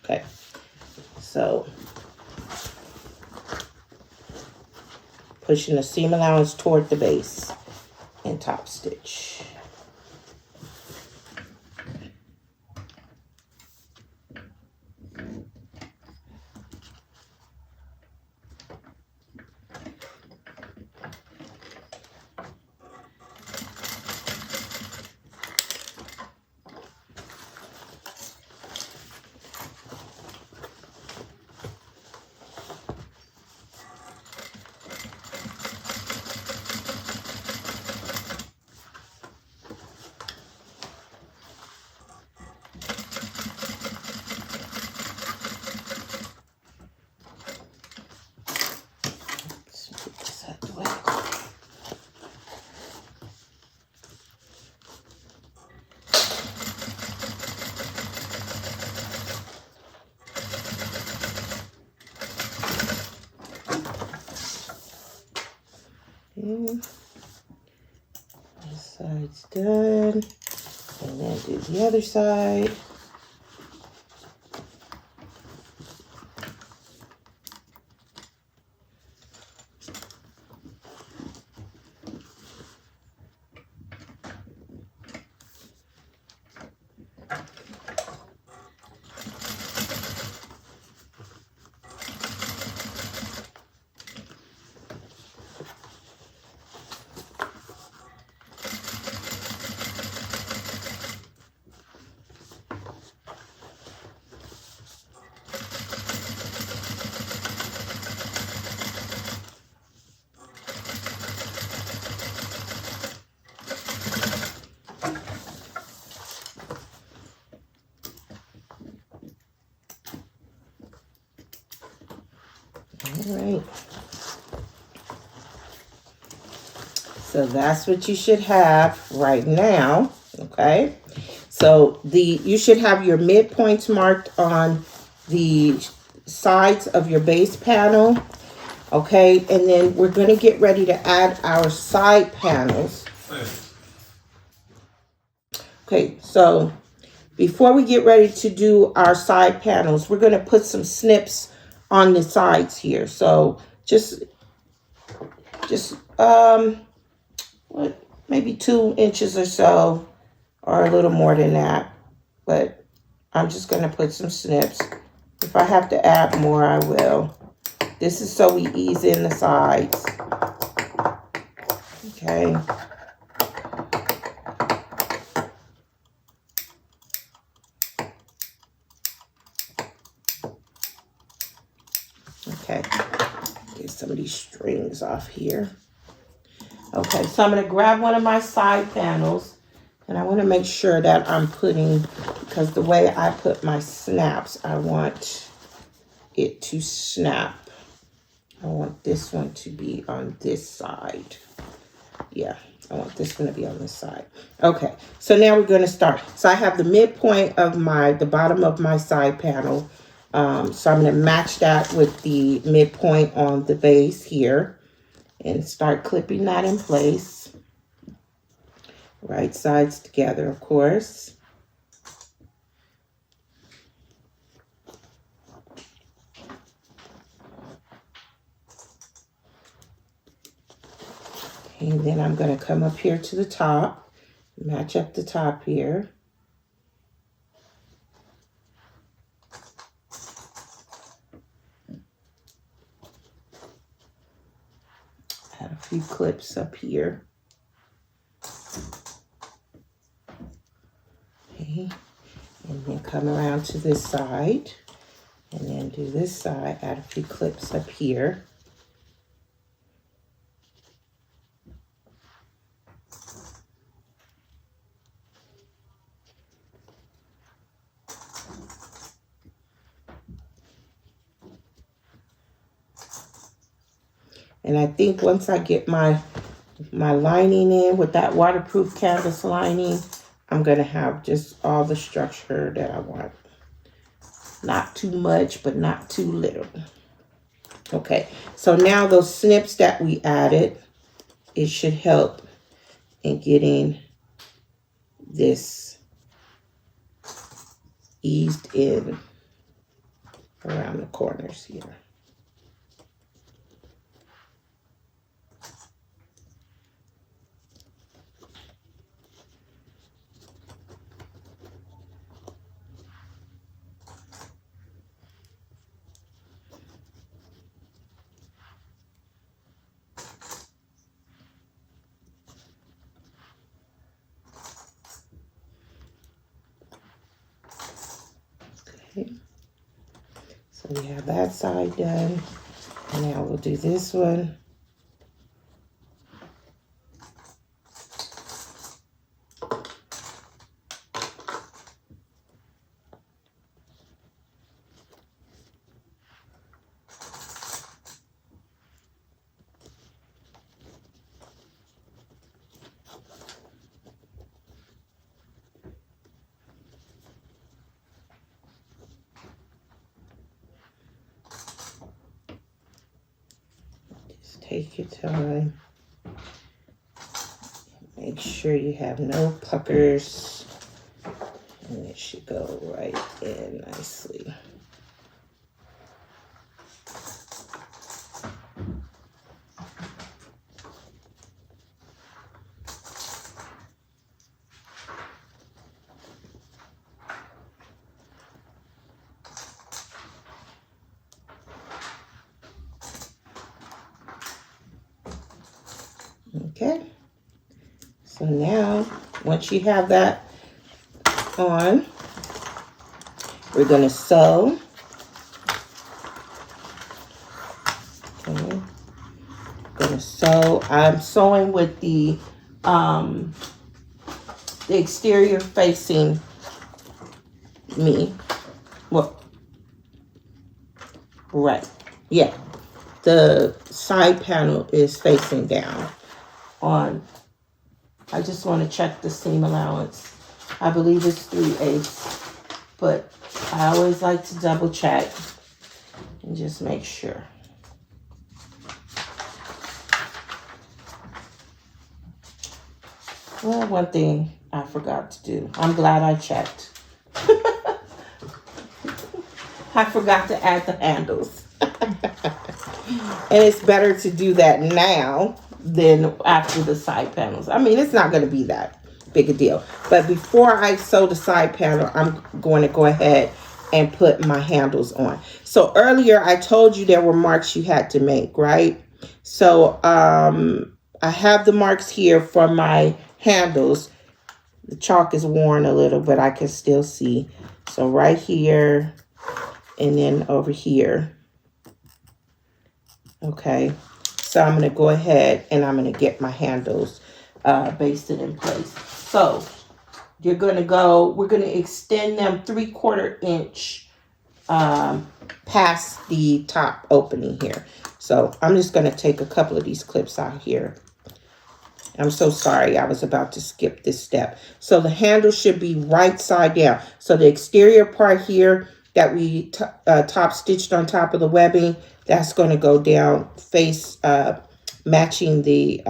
Okay, so pushing the seam allowance toward the base and top stitch. This side's done. And then do the other side. right. So that's what you should have right now, okay? So you should have your midpoints marked on the sides of your base panel, okay? And then we're gonna get ready to add our side panels. Okay, so before we get ready to do our side panels, we're gonna put some snips on the sides here. So just what, maybe 2 inches or so, or a little more than that. But I'm just gonna put some snips. If I have to add more, I will. This is so we ease in the sides. Okay. Okay. Get some of these strings off here. Okay, so I'm going to grab one of my side panels, and I want to make sure that I'm putting, because the way I put my snaps, I want it to snap. I want this one to be on this side. Yeah, I want this one to be on this side. Okay, so now we're going to start. So I have the midpoint of the bottom of my side panel. So I'm going to match that with the midpoint on the base here. And start clipping that in place. Right sides together, of course. And then I'm going to come up here to the top, match up the top here. Add a few clips up here. Okay, and then come around to this side, and then do this side, add a few clips up here. And I think once I get my lining in with that waterproof canvas lining, I'm going to have just all the structure that I want. Not too much, but not too little. Okay, so now those snips that we added, it should help in getting this eased in around the corners here. Okay, so we have that side done, and now we'll do this one. Take your time. Make sure you have no puckers. And it should go right in nicely. Okay, so now once you have that on, we're going to sew. Okay, going to sew. I'm sewing with the exterior facing me. Well, right, yeah. the side panel is facing down on. I just want to check the seam allowance. I believe it's 3/8, but I always like to double check and just make sure. Well, one thing I forgot to do. I'm glad I checked. I forgot to add the handles. And it's better to do that now than after the side panels. I mean, it's not going to be that big a deal. But before I sew the side panel, I'm going to go ahead and put my handles on. So earlier I told you there were marks you had to make, right? So I have the marks here for my handles. The chalk is worn a little, but I can still see. So right here and then over here. Okay, so I'm going to go ahead and I'm going to get my handles basted in place. So we're going to extend them 3/4 inch past the top opening here. So I'm just going to take a couple of these clips out here. I'm so sorry, I was about to skip this step. So the handle should be right side down. So the exterior part here that we top stitched on top of the webbing, that's going to go down face matching the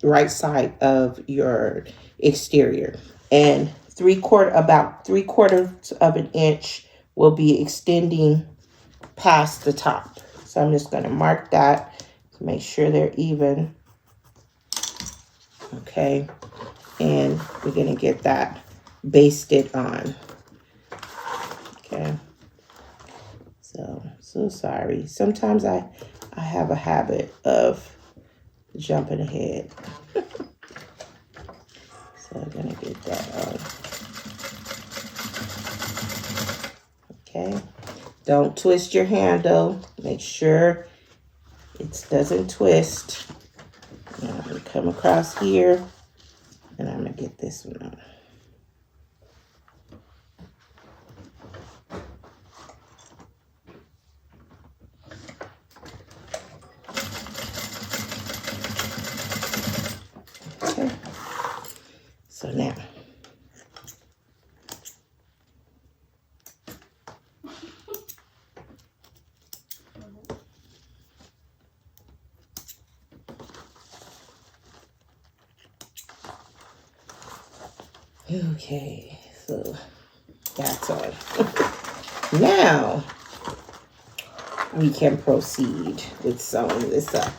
right side of your exterior. And about 3/4 of an inch will be extending past the top. So I'm just going to mark that to make sure they're even. Okay, and we're going to get that basted on. Okay, so sorry. Sometimes I have a habit of jumping ahead. So I'm going to get that on. Okay, don't twist your handle. Make sure it doesn't twist. Now I'm going to come across here and I'm going to get this one on. Okay, so now okay, so that's on. Now we can proceed with sewing this up.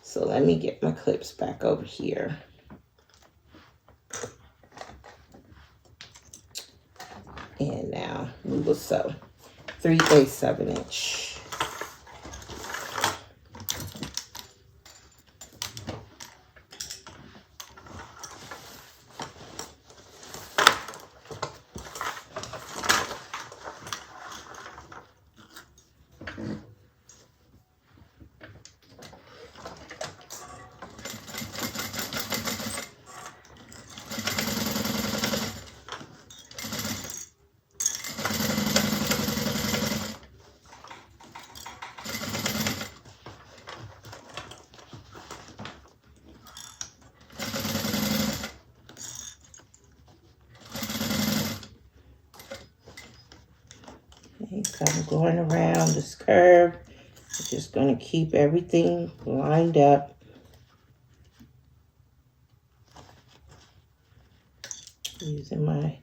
So let me get my clips back over here. And now we will sew 3/8 of an inch. Okay, so I'm going around this curve. I'm just going to keep everything lined up. Using my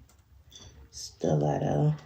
stiletto.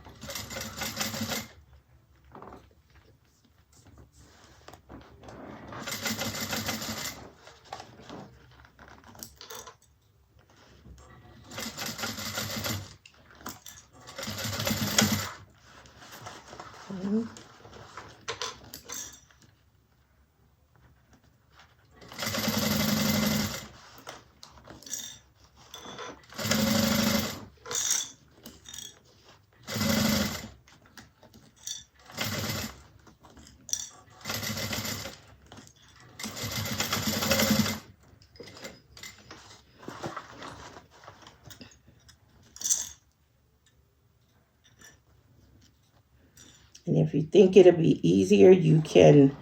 And if you think it'll be easier, you can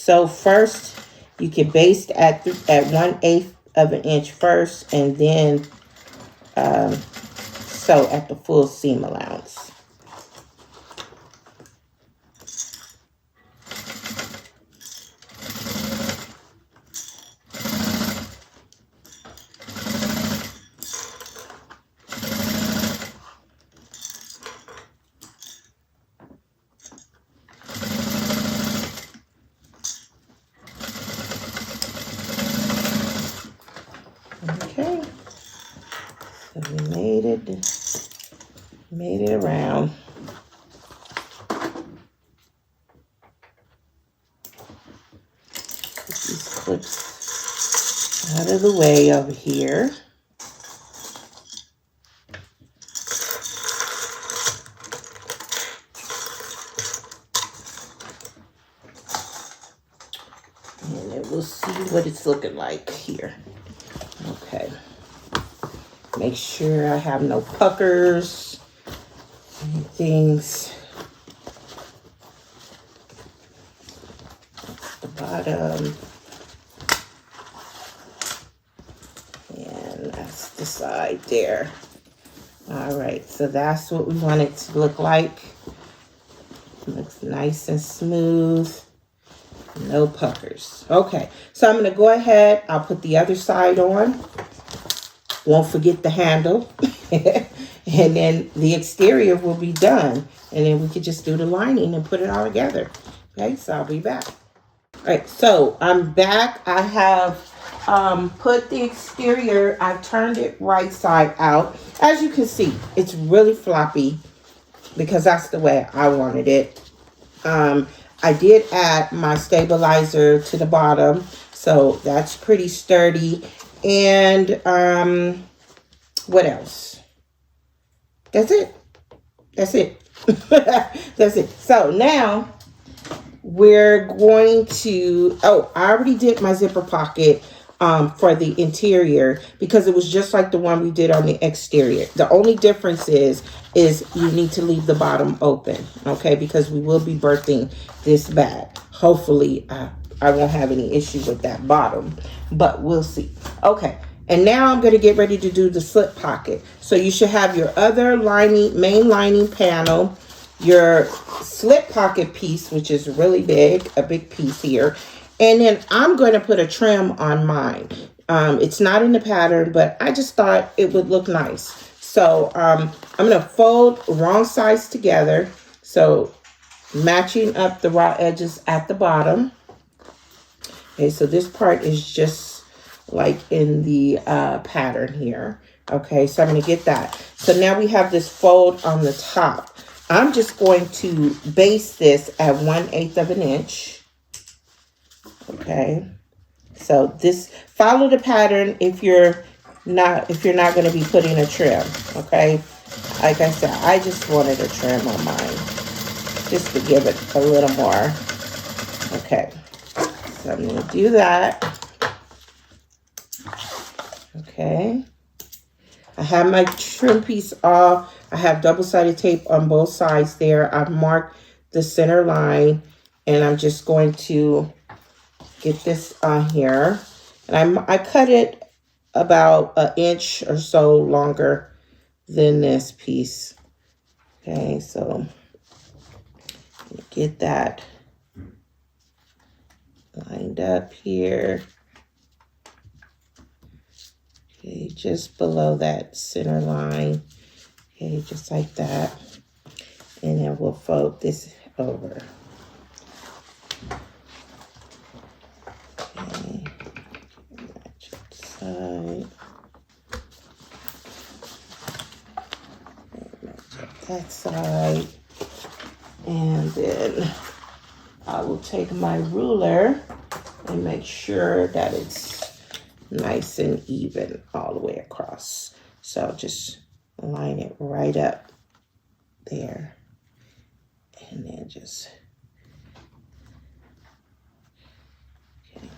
So first, you can baste at 1/8 of an inch first, and then sew at the full seam allowance. Okay, so we made it around. Put these clips out of the way over here. And then we'll see what it's looking like here. Okay. Make sure I have no puckers and things. That's the bottom. And that's the side there. All right, so that's what we want it to look like. It looks nice and smooth. No puckers. Okay, so I'm going to go ahead. I'll put the other side on. Won't forget the handle. And then the exterior will be done. And then we could just do the lining and put it all together. Okay, so I'll be back. All right, so I'm back. I have put the exterior, I've turned it right side out. As you can see, it's really floppy because that's the way I wanted it. I did add my stabilizer to the bottom, so that's pretty sturdy. And what else? That's it. That's it. That's it. So now we're going to, oh, I already did my zipper pocket for the interior because it was just like the one we did on the exterior. The only difference is you need to leave the bottom open, okay? Because we will be birthing this bag. Hopefully, I won't have any issue with that bottom, but we'll see. Okay, and now I'm going to get ready to do the slip pocket. So you should have your other lining, main lining panel, your slip pocket piece, which is really big, a big piece here. And then I'm going to put a trim on mine. It's not in the pattern, but I just thought it would look nice. So I'm going to fold wrong sides together. So matching up the raw edges at the bottom. Okay, so this part is just like in the pattern here. Okay, so I'm going to get that. So now we have this fold on the top. I'm just going to base this at 1/8 of an inch. Okay, so this, follow the pattern if you're not going to be putting a trim. Okay, like I said, I just wanted a trim on mine just to give it a little more. Okay, so I'm going to do that. Okay, I have my trim piece off. I have double-sided tape on both sides there. I've marked the center line, and I'm just going to get this on here. And I cut it about 1 inch or so longer than this piece. Okay, so get that lined up here. Okay, just below that center line. Okay, just like that. And then we'll fold this over. Okay, match side. Match up that side. And then I will take my ruler and make sure that it's nice and even all the way across. So just line it right up there. And then just, okay.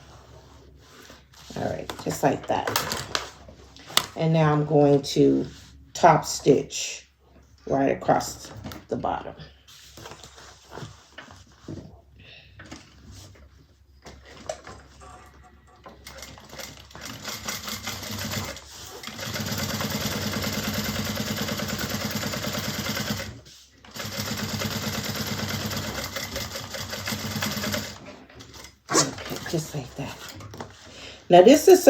All right, just like that. And now I'm going to top stitch right across the bottom. just like that. Now this is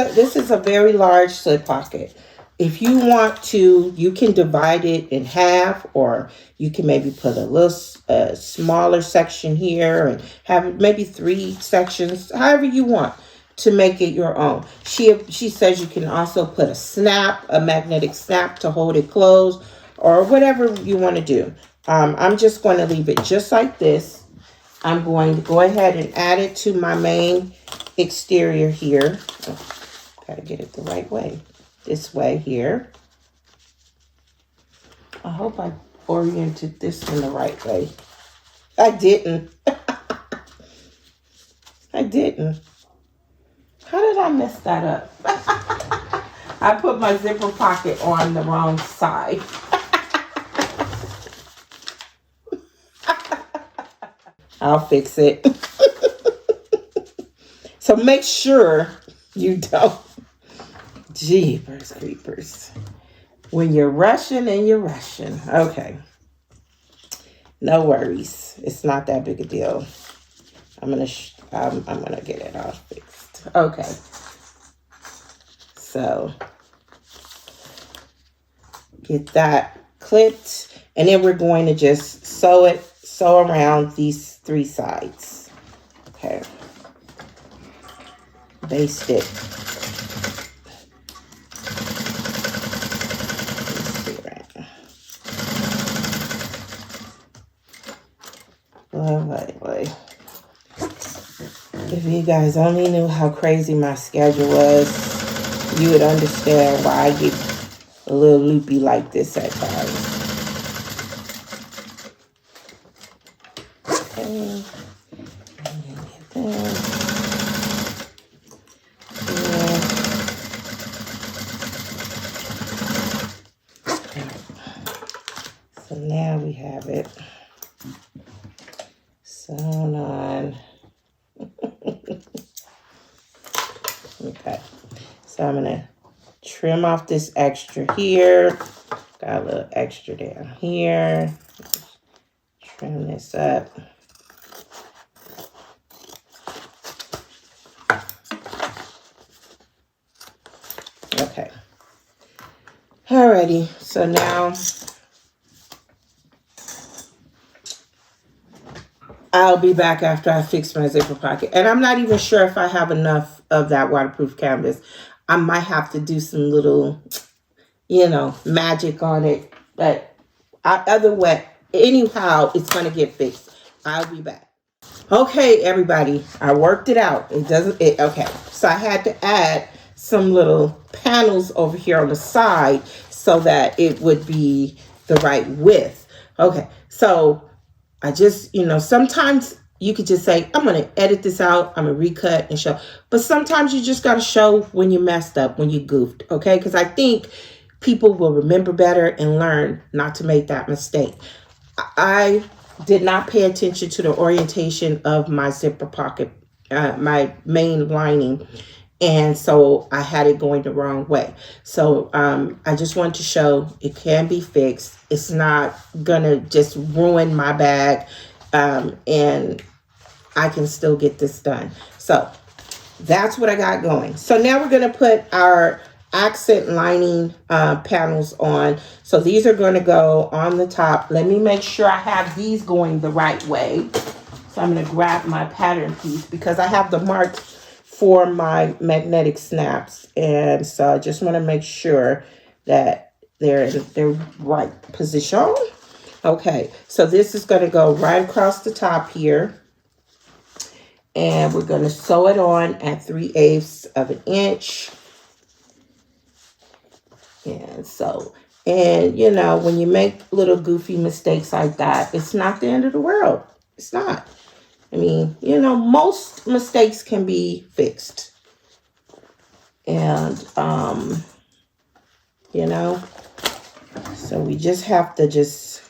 a very large slip pocket. If you want to, you can divide it in half, or you can maybe put a little smaller section here and have maybe 3 sections, however you want to make it your own. She says you can also put a magnetic snap to hold it closed, or whatever you want to do. I'm just going to leave it just like this. I'm going to go ahead and add it to my main exterior here. Oh, gotta get it the right way. This way here. I hope I oriented this in the right way. I didn't. I didn't. How did I mess that up? I put my zipper pocket on the wrong side. I'll fix it. So make sure you don't. Jeepers creepers. When you're rushing and you're rushing. Okay. No worries. It's not that big a deal. I'm gonna get it all fixed. Okay. So get that clipped, and then we're going to just sew around these 3 sides. Okay. Baste it. Lovely. If you guys only knew how crazy my schedule was, you would understand why I get a little loopy like this at times. Okay. So now we have it sewn on. Okay, so I'm gonna trim off this extra here. Got a little extra down here. Trim this up. Okay. Alrighty, so now I'll be back after I fix my zipper pocket. And I'm not even sure if I have enough of that waterproof canvas. I might have to do some little, magic on it. But other way, anyhow, it's going to get fixed. I'll be back. Okay, everybody. I worked it out. Okay. So I had to add some little panels over here on the side so that it would be the right width. Okay. So I just, sometimes you could just say, I'm going to edit this out. I'm going to recut and show. But sometimes you just got to show when you messed up, when you goofed. Okay. Because I think people will remember better and learn not to make that mistake. I did not pay attention to the orientation of my zipper pocket, my main lining. And so I had it going the wrong way. So I just wanted to show it can be fixed. It's not going to just ruin my bag. And I can still get this done. So that's what I got going. So now we're going to put our accent lining panels on. So these are going to go on the top. Let me make sure I have these going the right way. So I'm going to grab my pattern piece because I have the marks for my magnetic snaps. And so I just want to make sure that they're in their right position. Okay, so this is going to go right across the top here. And we're going to sew it on at 3/8 of an inch. And so, and when you make little goofy mistakes like that, it's not the end of the world. It's not. I mean, most mistakes can be fixed. And, so we just have to just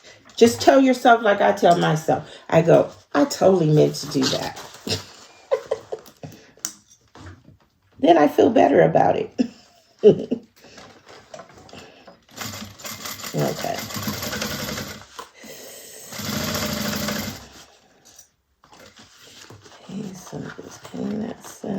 tell yourself like I tell myself. I go, I totally meant to do that. Then I feel better about it. Okay. So just clean that side.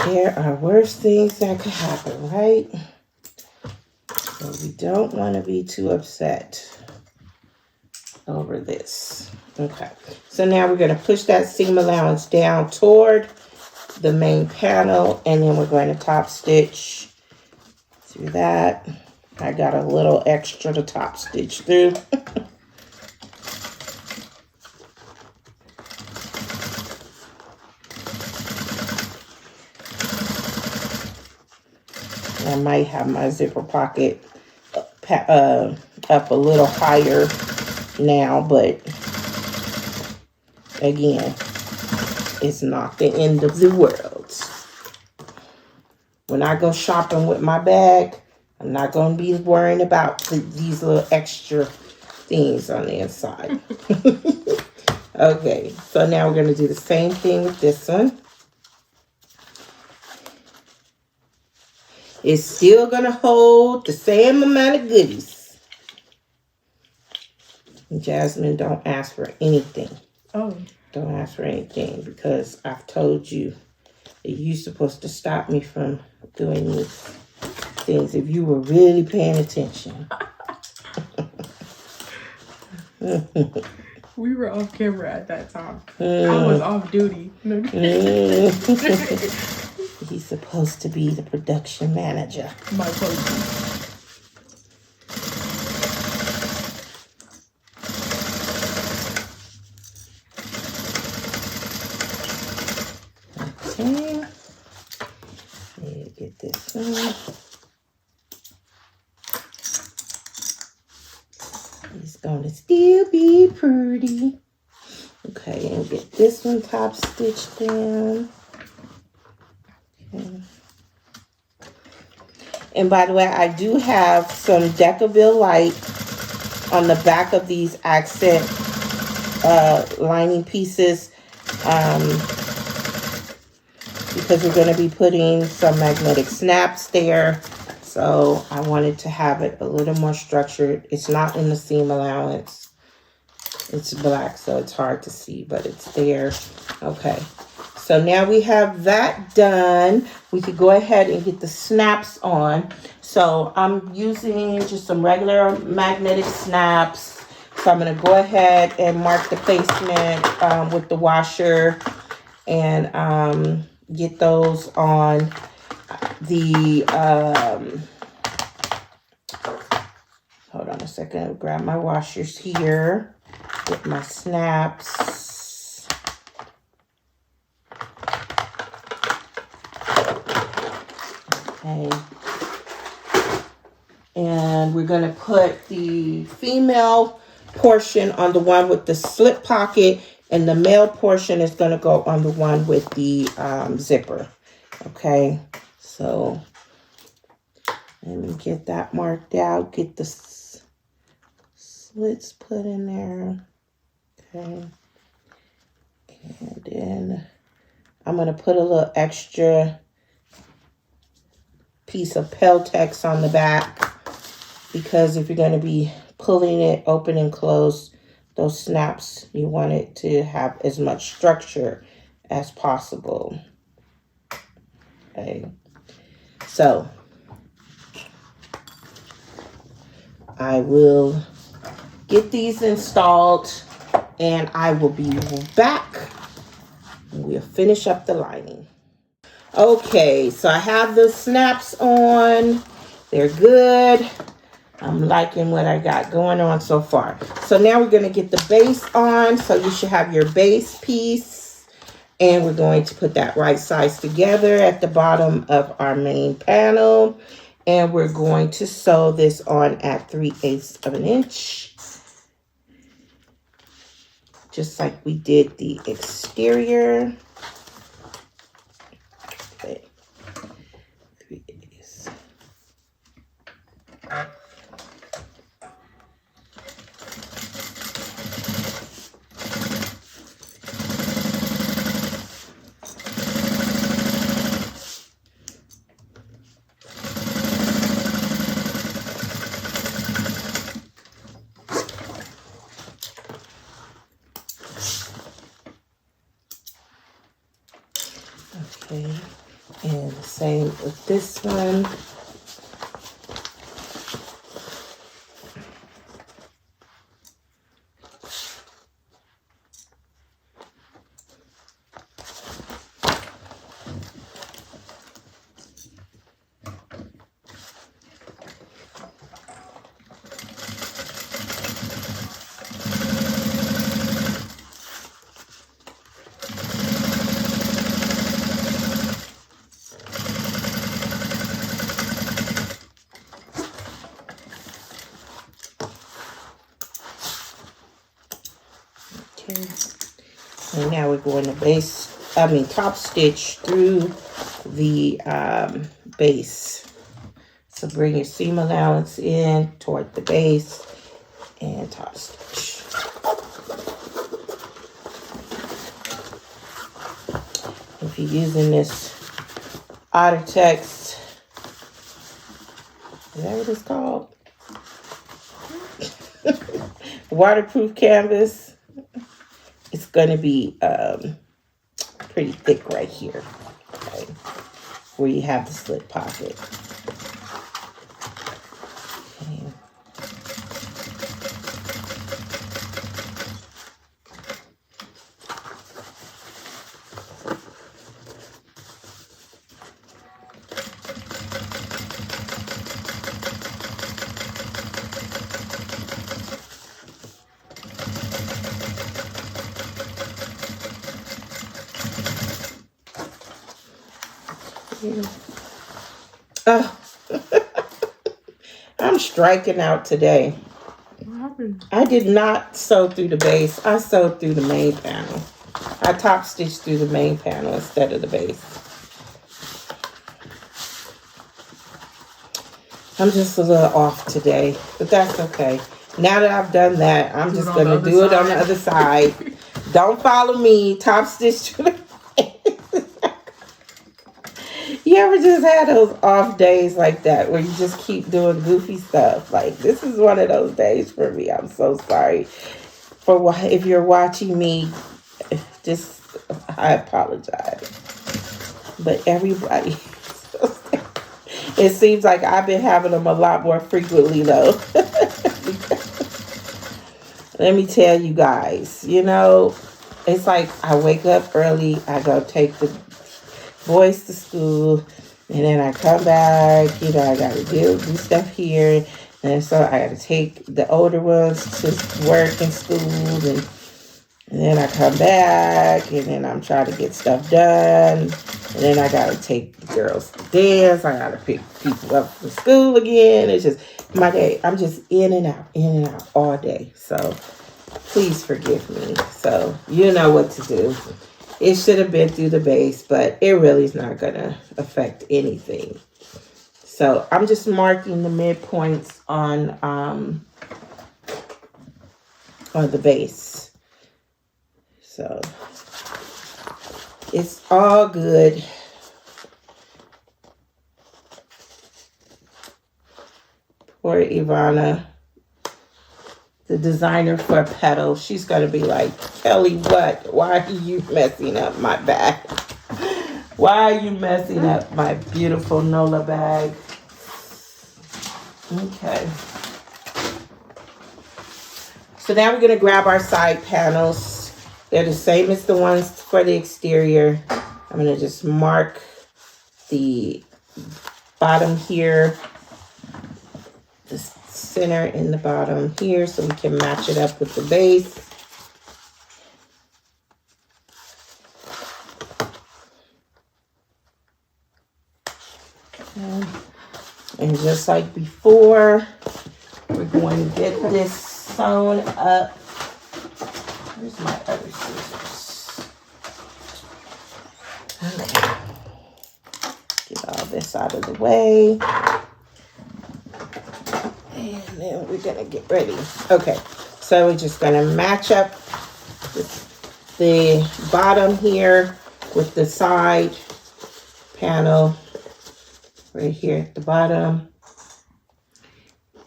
There are worse things that could happen, right? So we don't want to be too upset over this. Okay, so now we're going to push that seam allowance down toward the main panel, and then we're going to top stitch through that. I got a little extra to top stitch through. I might have my zipper pocket up a little higher now, but again, it's not the end of the world. When I go shopping with my bag, I'm not going to be worrying about these little extra things on the inside. Okay, so now we're going to do the same thing with this one. It's still going to hold the same amount of goodies. Jasmine, don't ask for anything. Oh. Don't ask for anything because I've told you that you're supposed to stop me from doing these things if you were really paying attention. We were off camera at that time. I was off duty. He's supposed to be the production manager. My apologies. Okay. Let get this one. It's gonna still be pretty. Okay, and get this one top stitched down. Okay. And by the way, I do have some Decaville light on the back of these accent lining pieces because we're going to be putting some magnetic snaps there. So I wanted to have it a little more structured. It's not in the seam allowance. It's black, so it's hard to see, but it's there. Okay. So now we have that done. We could go ahead and get the snaps on. So I'm using just some regular magnetic snaps. So I'm going to go ahead and mark the placement with the washer and get those on the, hold on a second, I'll grab my washers here, get my snaps. Okay. And we're going to put the female portion on the one with the slip pocket, and the male portion is going to go on the one with the zipper. Okay, so let me get that marked out, get the slits put in there. Okay, and then I'm going to put a little extra piece of Peltex on the back, because if you're going to be pulling it open and close, those snaps, you want it to have as much structure as possible. Okay, so I will get these installed and I will be back and we'll finish up the lining. Okay, so I have the snaps on. They're good. I'm liking what I got going on so far. So now we're going to get the base on. So you should have your base piece. And we're going to put that right sides together at the bottom of our main panel. And we're going to sew this on at 3/8 of an inch. Just like we did the exterior. Okay. 3/8. Okay, And the same with this one. And now we're going to top stitch through the base. So bring your seam allowance in toward the base and top stitch. If you're using this Ottertex, is that what it's called? Waterproof canvas. It's going to be pretty thick right here, okay, where you have the slit pocket. Okay. Oh, I'm striking out today. What happened? I did not sew through the base. I sewed through the main panel. I top stitched through the main panel instead of the base. I'm just a little off today, but that's okay. Now that I've done that, I'm just going to do it on the other side. Don't follow me. Top stitch through the base. You ever just had those off days like that where you just keep doing goofy stuff? Like, this is one of those days for me. I'm so sorry for if you're watching me. I apologize. But everybody, it seems like I've been having them a lot more frequently though. Let me tell you guys, you know, it's like I wake up early, I go take the boys to school, and then I come back, you know, I gotta do stuff here, and so I gotta take the older ones to work and school, and then I come back, and then I'm trying to get stuff done, and then I gotta take the girls to dance, I gotta pick people up from school again. It's just my day. I'm just in and out all day, so please forgive me. So you know what to do. It should have been through the base, but it really is not going to affect anything. So I'm just marking the midpoints on the base. So it's all good. Poor Ivana, the designer for Petal, she's going to be like, Kelly, what? Why are you messing up my bag? Why are you messing up my beautiful Nola bag? Okay. So now we're going to grab our side panels. They're the same as the ones for the exterior. I'm going to just mark the bottom here, the center in the bottom here, so we can match it up with the base. And just like before, we're going to get this sewn up. Where's my other scissors? Okay. Get all this out of the way. And then we're going to get ready. Okay. So we're just going to match up the bottom here with the side panel right here at the bottom.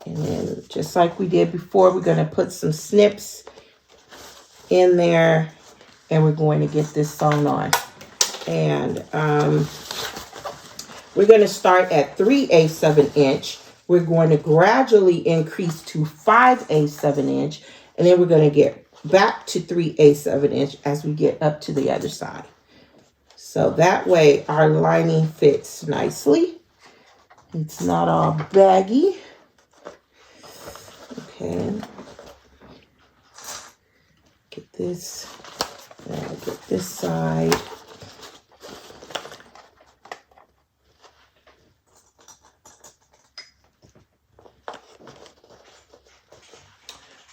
And then just like we did before, we're going to put some snips in there and we're going to get this sewn on. And We're going to start at 3/8 of an inch. We're going to gradually increase to 5/8 of an inch. And then we're going to get back to 3/8 of an inch as we get up to the other side. So that way our lining fits nicely. It's not all baggy. Okay. Get this. Get this side.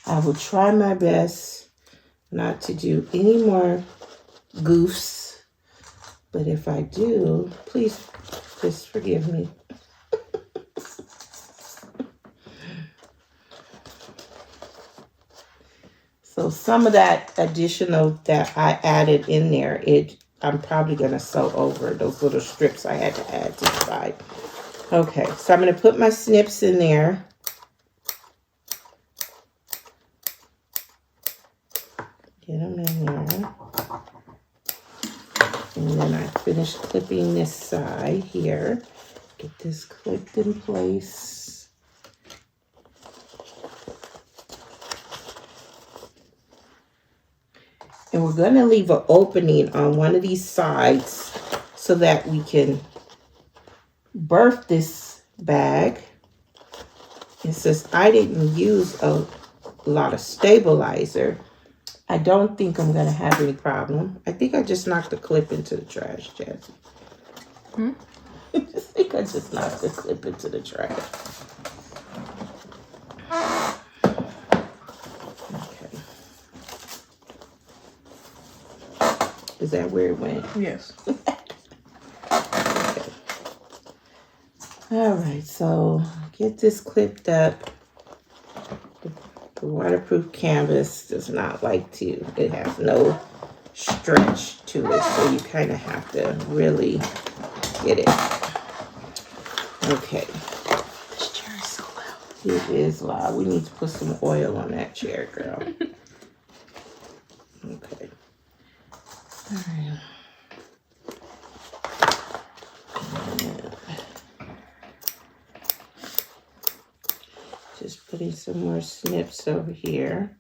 I will try my best not to do any more goofs, but if I do, please just forgive me. So some of that additional that I added in there, I'm probably going to sew over those little strips I had to add to the side. Okay, so I'm going to put my snips in there. Get them in there. And then I finish clipping this side here. Get this clipped in place. And we're going to leave an opening on one of these sides so that we can birth this bag. And since I didn't use a lot of stabilizer, I don't think I'm going to have any problem. I think I just knocked the clip into the trash, Jazzy. I think I just knocked the clip into the trash. Okay. Is that where it went? Yes. Okay. All right, so get this clipped up. The waterproof canvas does not like to, it has no stretch to it, so you kind of have to really get it. Okay. This chair is so loud. It is loud. We need to put some oil on that chair, girl. Okay. All right. Just putting some more snips over here.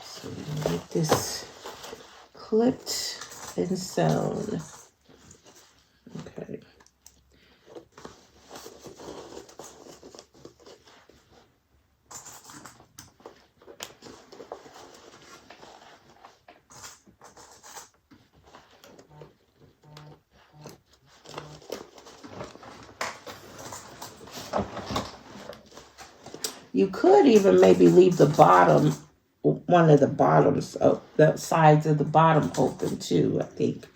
So we get this clipped and sewn. Okay. You could even maybe leave the bottom, one of the bottoms, the sides of the bottom open too, I think.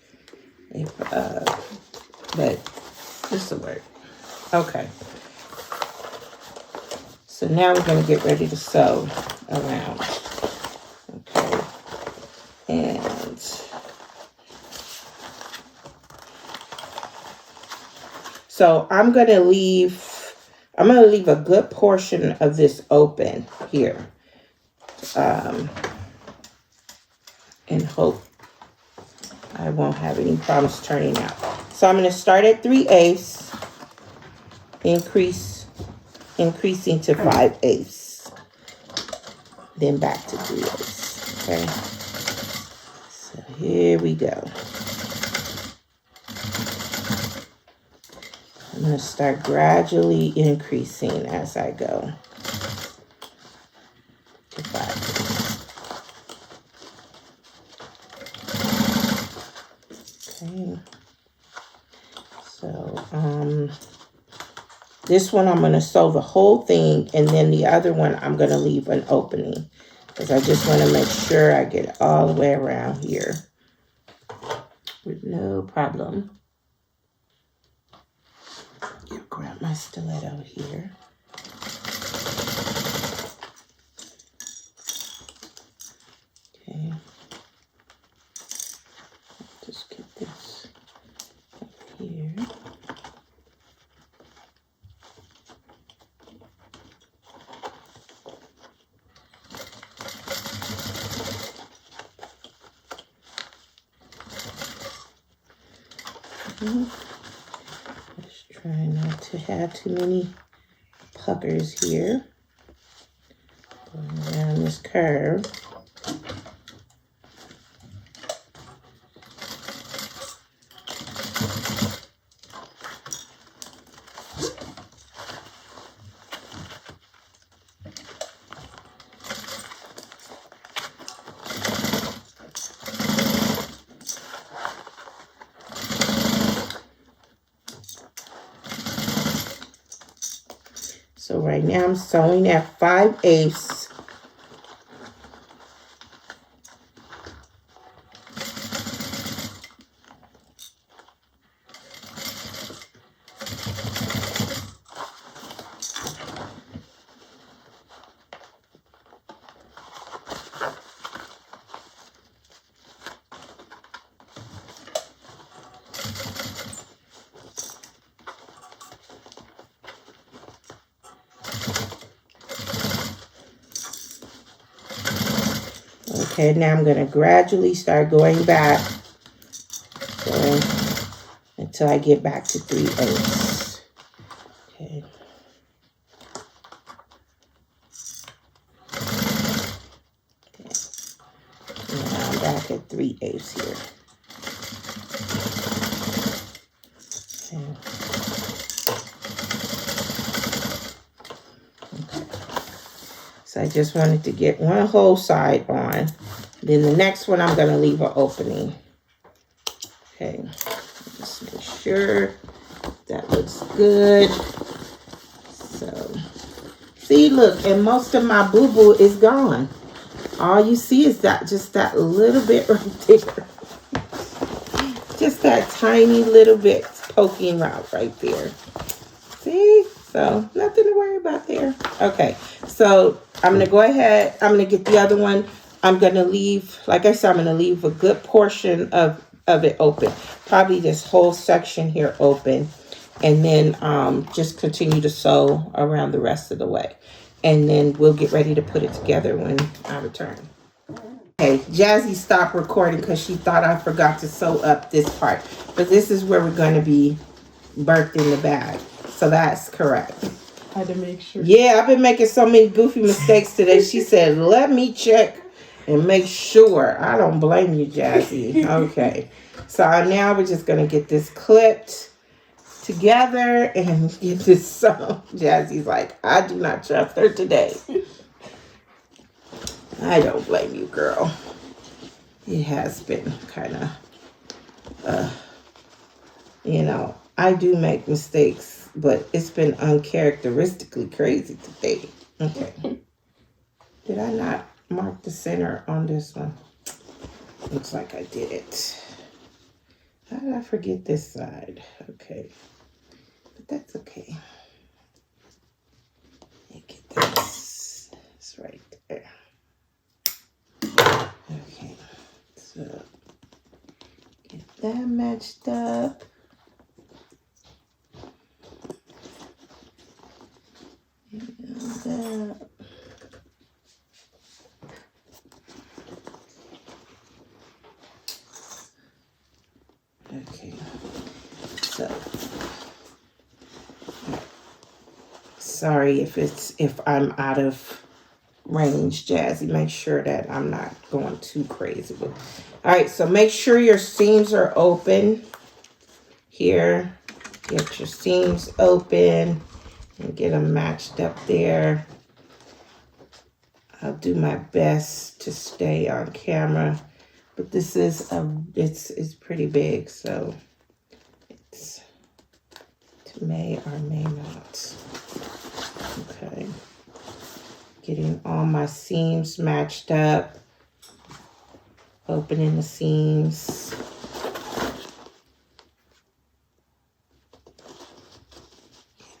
If, but this will work. Okay. So now we're going to get ready to sew around. Okay. And so I'm going to leave a good portion of this open here. And hope I won't have any problems turning out. So I'm going to start at 3/8, increasing to 5/8, then back to 3/8. Okay. So here we go. I'm going to start gradually increasing as I go to 5/8. Okay. So, this one I'm going to sew the whole thing, and then the other one I'm going to leave an opening because I just want to make sure I get it all the way around here with no problem. I'll grab my stiletto here. Okay. Just get this up here. Just try not to have too many puckers here. Going around this curve. So right now I'm sewing at 5/8. Okay, now I'm going to gradually start going back until I get back to 3/8. Okay. Now I'm back at 3/8 here. Okay. So I just wanted to get one whole side on. Then the next one I'm going to leave an opening. Okay. Just make sure that looks good. So, see, look, and most of my boo-boo is gone. All you see is that just that little bit right there. Just that tiny little bit poking out right there. See? So, nothing to worry about there. Okay, so I'm going to go ahead. I'm going to get the other one. I'm going to leave, like I said, I'm going to leave a good portion of it open. Probably this whole section here open. And then just continue to sew around the rest of the way. And then we'll get ready to put it together when I return. Okay, Jazzy stopped recording because she thought I forgot to sew up this part. But this is where we're going to be birthing the bag. So that's correct. I had to make sure. Yeah, I've been making so many goofy mistakes today. She said, let me check and make sure. I don't blame you, Jazzy. Okay. So now we're just going to get this clipped together and get this sewn. Jazzy's like, I do not trust her today. I don't blame you, girl. It has been kind of, you know, I do make mistakes, but it's been uncharacteristically crazy today. Okay. Did I not mark the center on this one? Looks like I did it. How did I forget this side? Okay. But that's okay. Get this. It's right there. Okay. So get that matched up. And okay. So sorry if I'm out of range, Jazzy. Make sure that I'm not going too crazy with. All right, so make sure your seams are open here. Get your seams open and get them matched up there. I'll do my best to stay on camera, but this is it's pretty big, so it may or may not. Okay. Getting all my seams matched up. Opening the seams.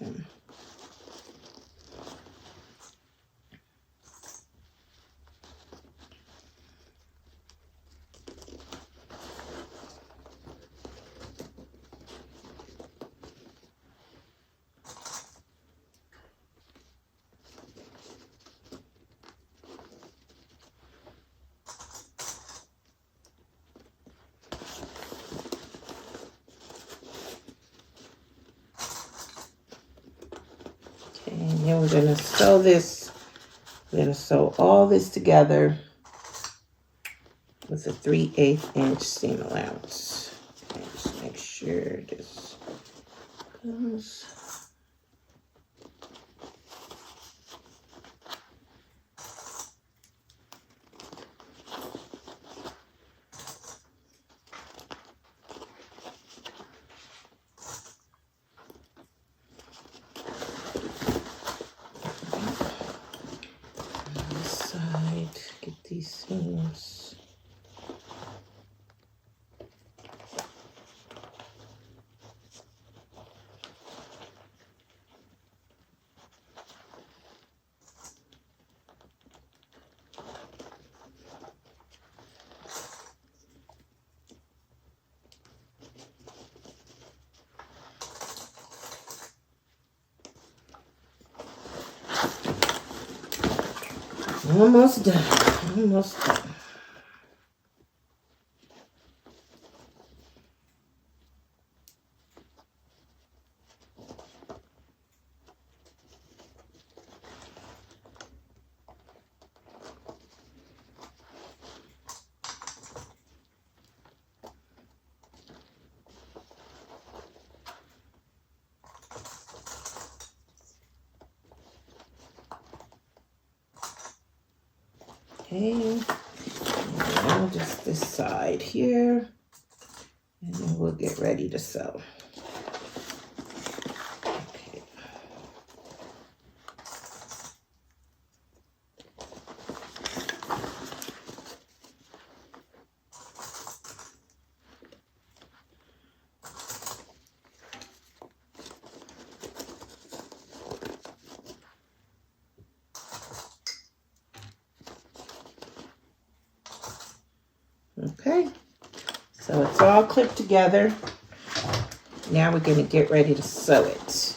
Okay. And then we're gonna sew this. We're gonna sew all this together with a 3/8 inch seam allowance. Okay, just make sure this goes. Get these seams. Almost done. Almost done. Okay, and now just this side here, and then we'll get ready to sew. Okay. Okay, so it's all clipped together. Now we're going to get ready to sew it.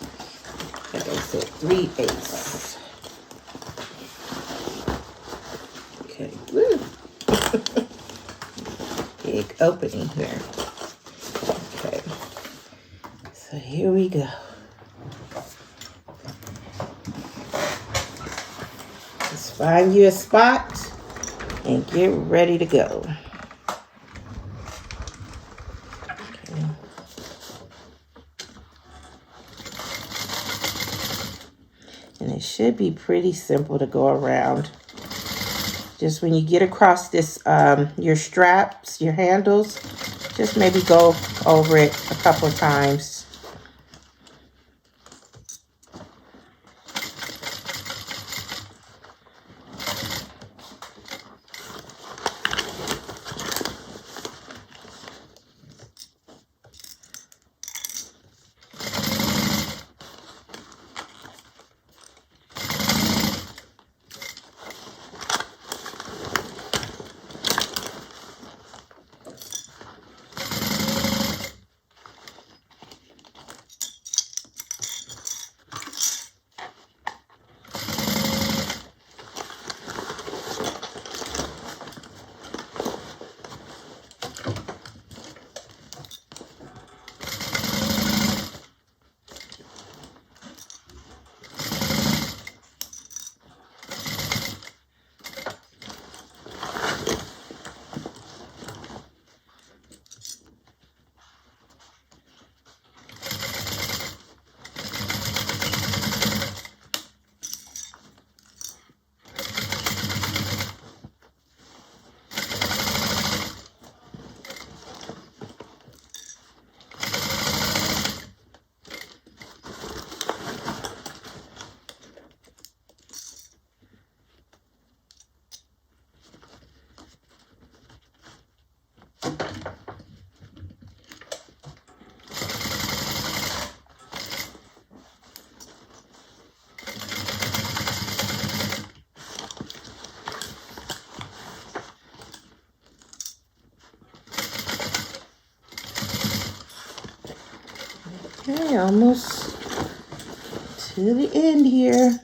Like I said, 3/8. Okay, woo. Big opening here. Okay, so here we go. Just find you a spot and get ready to go. And it should be pretty simple to go around. Just when you get across this, your straps, your handles, just maybe go over it a couple of times. Okay, almost to the end here.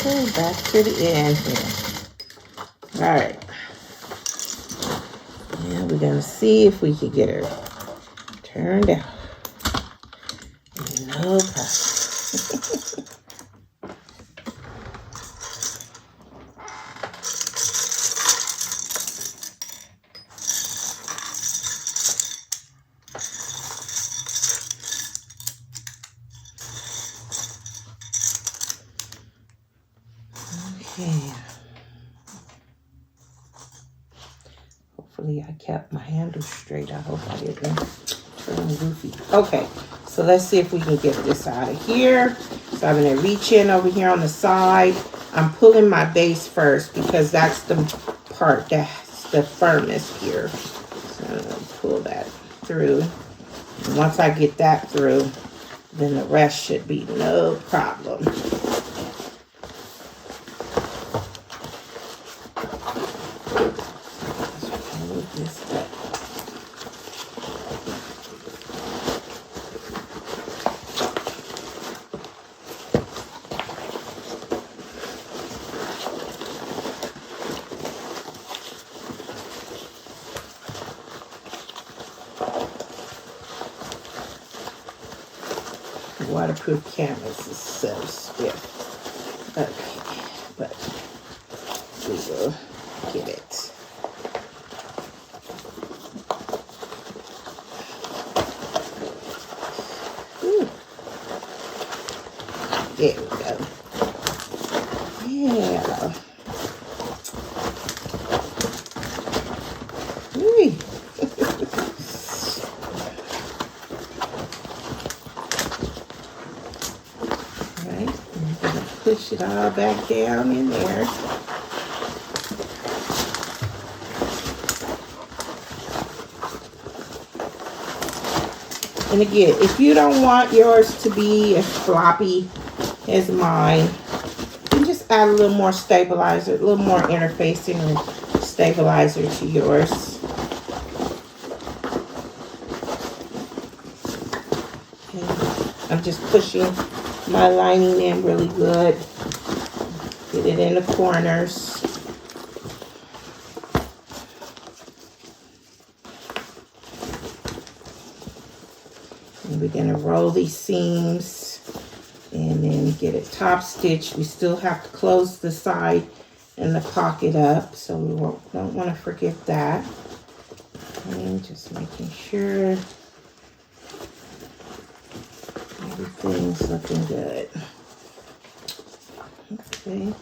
Okay, back to the end here. All right. And we're gonna see if we can get her turned out. No problem. Okay. Hopefully I kept my handle straight. I hope I didn't turn goofy. Okay, so let's see if we can get this out of here. So I'm gonna reach in over here on the side. I'm pulling my base first because that's the part that's the firmest here. So I'm gonna pull that through. And once I get that through, then the rest should be no problem. Waterproof canvas is so stiff. Okay, but we will get it. Ooh. There we go. Yeah. Ooh. Push it all back down in there. And again, if you don't want yours to be as floppy as mine, you just add a little more stabilizer, a little more interfacing and stabilizer to yours. Okay. I'm just pushing my lining in really good. Get it in the corners. And we're going to roll these seams and then get it top stitched. We still have to close the side and the pocket up, so we don't want to forget that. And just making sure everything's looking good. Okay.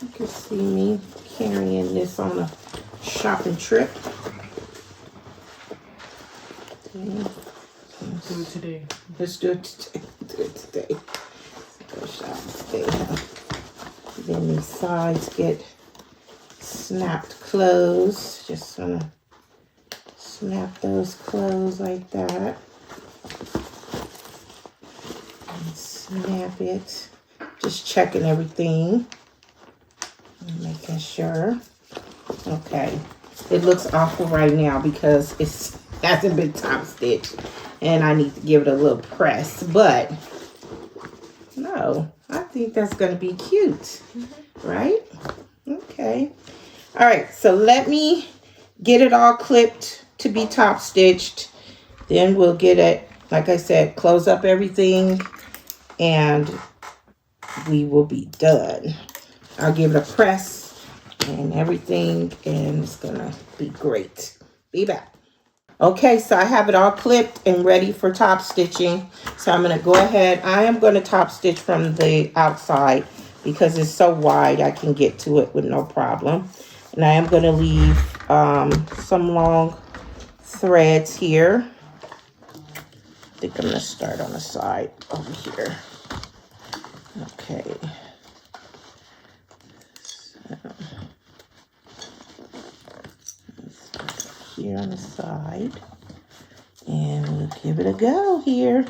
You can see me carrying this on a shopping trip. Okay. Do it today. Let's do it today. Do it today. Go shopping today. Then these sides get snapped closed. Just gonna snap those closed like that. And snap it. Just checking everything. And making sure. Okay. It looks awful right now because it hasn't been top stitched. And I need to give it a little press. But no, I think that's going to be cute. Right? Okay. All right. So let me get it all clipped to be top stitched. Then we'll get it, like I said, close up everything and we will be done. I'll give it a press and everything and it's gonna be great. Be back. Okay, so I have it all clipped and ready for top stitching. So I'm gonna go ahead. I am gonna top stitch from the outside because it's so wide I can get to it with no problem. And I am gonna leave some long threads here. I think I'm gonna start on the side over here. Okay. So here on the side, and we'll give it a go here.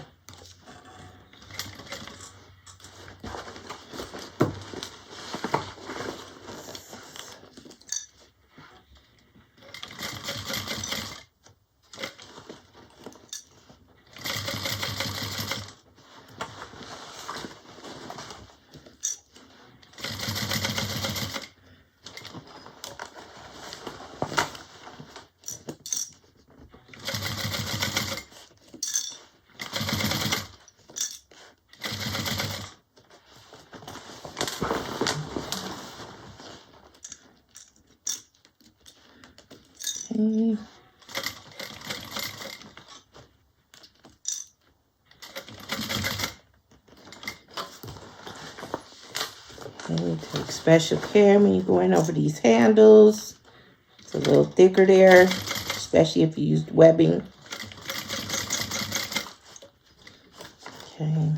Okay. Okay, take special care when you're going over these handles. It's a little thicker there, especially if you used webbing. Okay.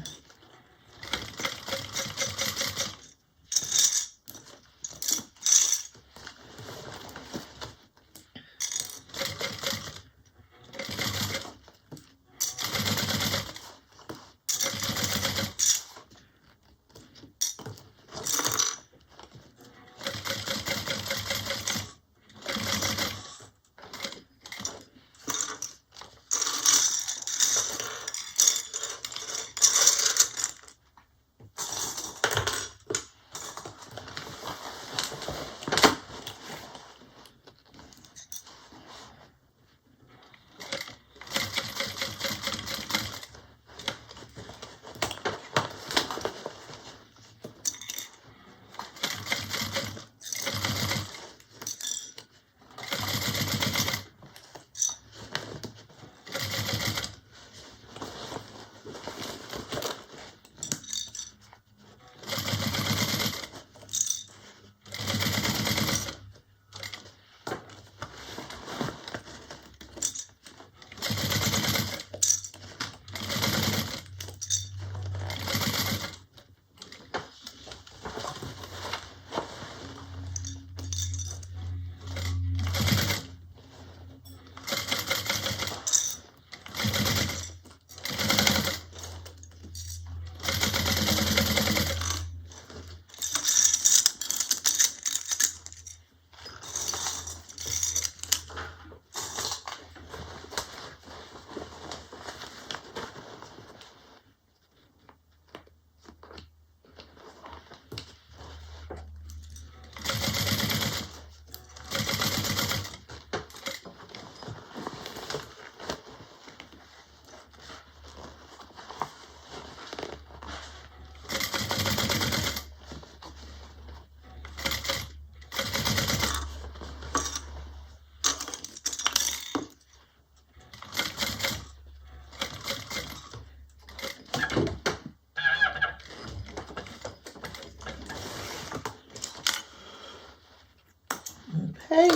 Okay,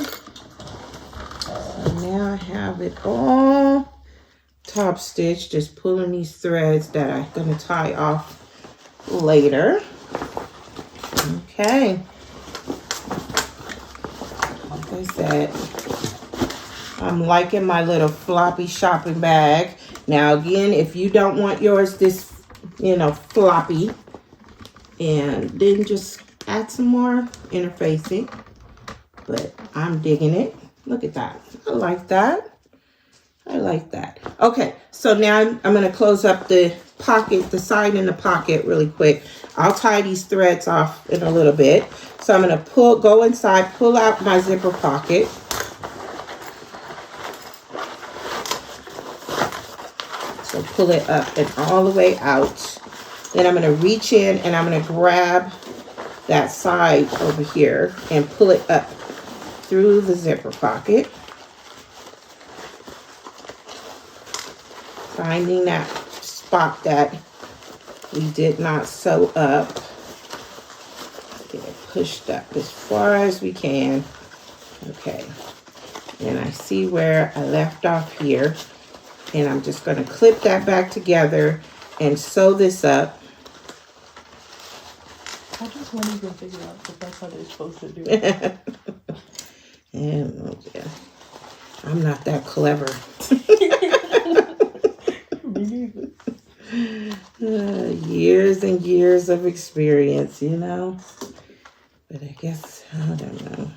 so now I have it all top stitched, just pulling these threads that I'm going to tie off later. Okay, like I said, I'm liking my little floppy shopping bag. Now again, if you don't want yours this, you know, floppy, and then just add some more interfacing. But I'm digging it. Look at that. I like that. I like that. Okay, so now I'm going to close up the pocket, the side in the pocket really quick. I'll tie these threads off in a little bit. So I'm going to go inside, pull out my zipper pocket. So pull it up and all the way out. Then I'm going to reach in and I'm going to grab that side over here and pull it up through the zipper pocket. Finding that spot that we did not sew up. Get it pushed up as far as we can. Okay. And I see where I left off here. And I'm just going to clip that back together and sew this up. I just want to even figure out if that's how they're supposed to do it. And yeah, I'm not that clever. Me neither. Years and years of experience, you know. But I guess, I don't know.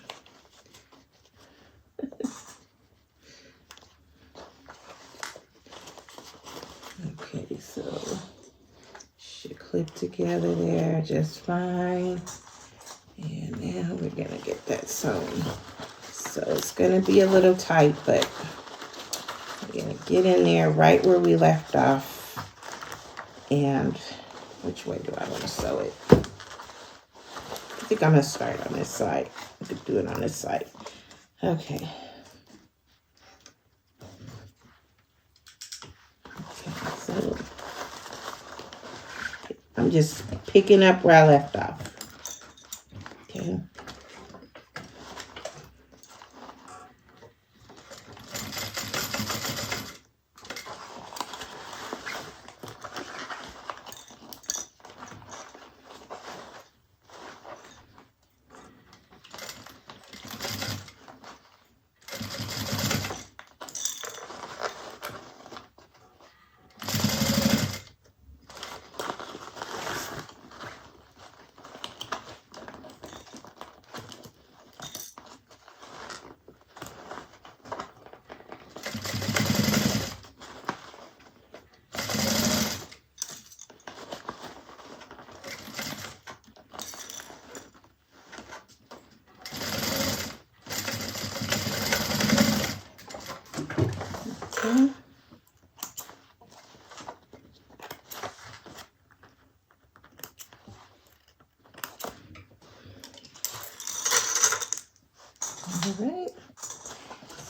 Okay, so should clip together there just fine. And now we're gonna get that sewn. So it's gonna be a little tight, but we're gonna get in there right where we left off. And which way do I want to sew it? I think I'm gonna start on this side. I could do it on this side. Okay. just picking up where I left off. Okay. Okay. All right.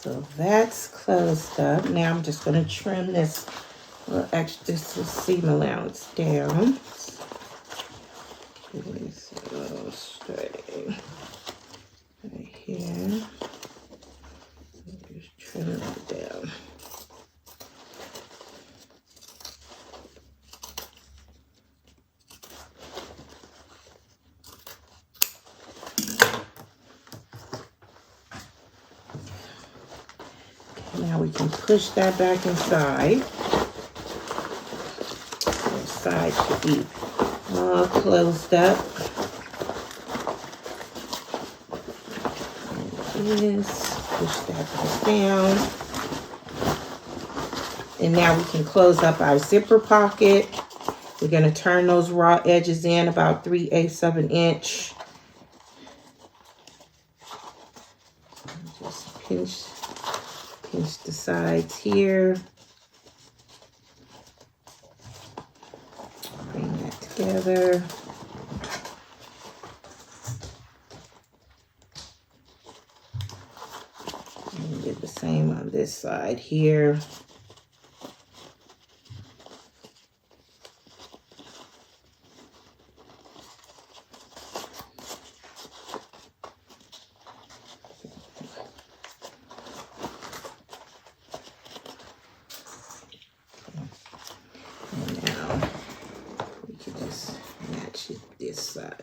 So that's closed up. Now I'm just going to trim this little extra, this little seam allowance down. This little straight right here. Just trim it down. Now we can push that back inside. The side should be all closed up. There it is. Push that back down. And now we can close up our zipper pocket. We're going to turn those raw edges in about 3/8 of an inch. Just pinch the sides here. Bring that together. And do the same on this side here. This side.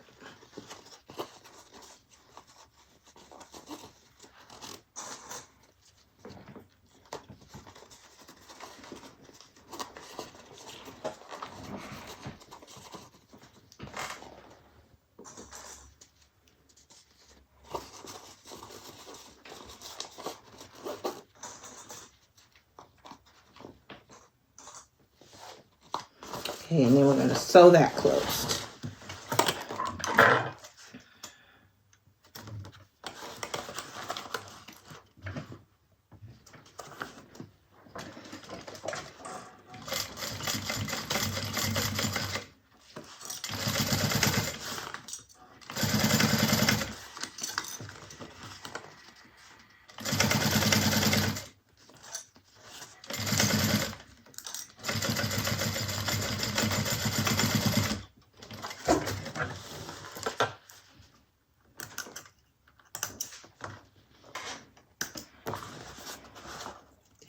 Okay, and then we're going to sew that closed.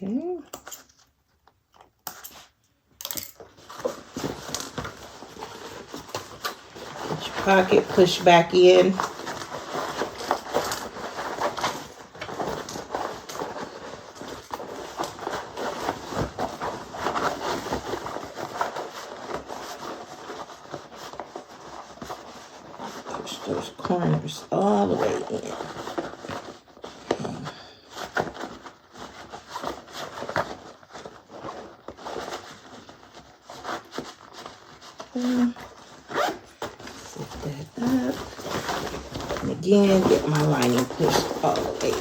Okay. Put your pocket, push back in. Push those corners all the way in. Set that up. And again, get my lining pushed all the way in.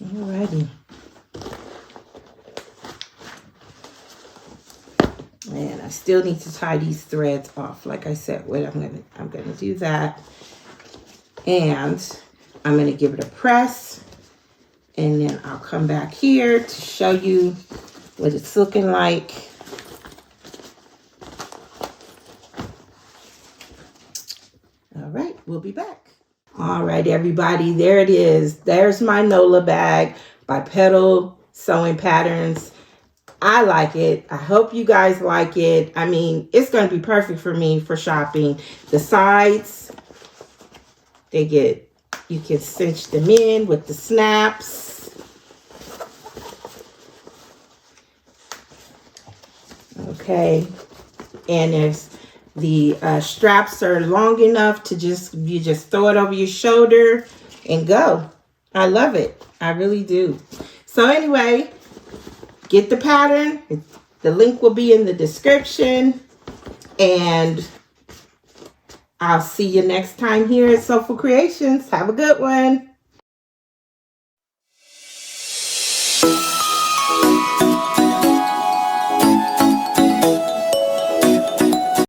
Alrighty. And I still need to tie these threads off. Like I said, I'm gonna do that. And I'm gonna give it a press. And then I'll come back here to show you what it's looking like. All right, we'll be back. All right, everybody, there it is. There's my Nola bag by Petal Sewing Patterns. I like it. I hope you guys like it. I mean, it's going to be perfect for me for shopping. The sides, you can cinch them in with the snaps. Okay. And there's the straps are long enough to you just throw it over your shoulder and go. I love it. I really do. So anyway, get the pattern. The link will be in the description. And I'll see you next time here at Soulful Creations. Have a good one.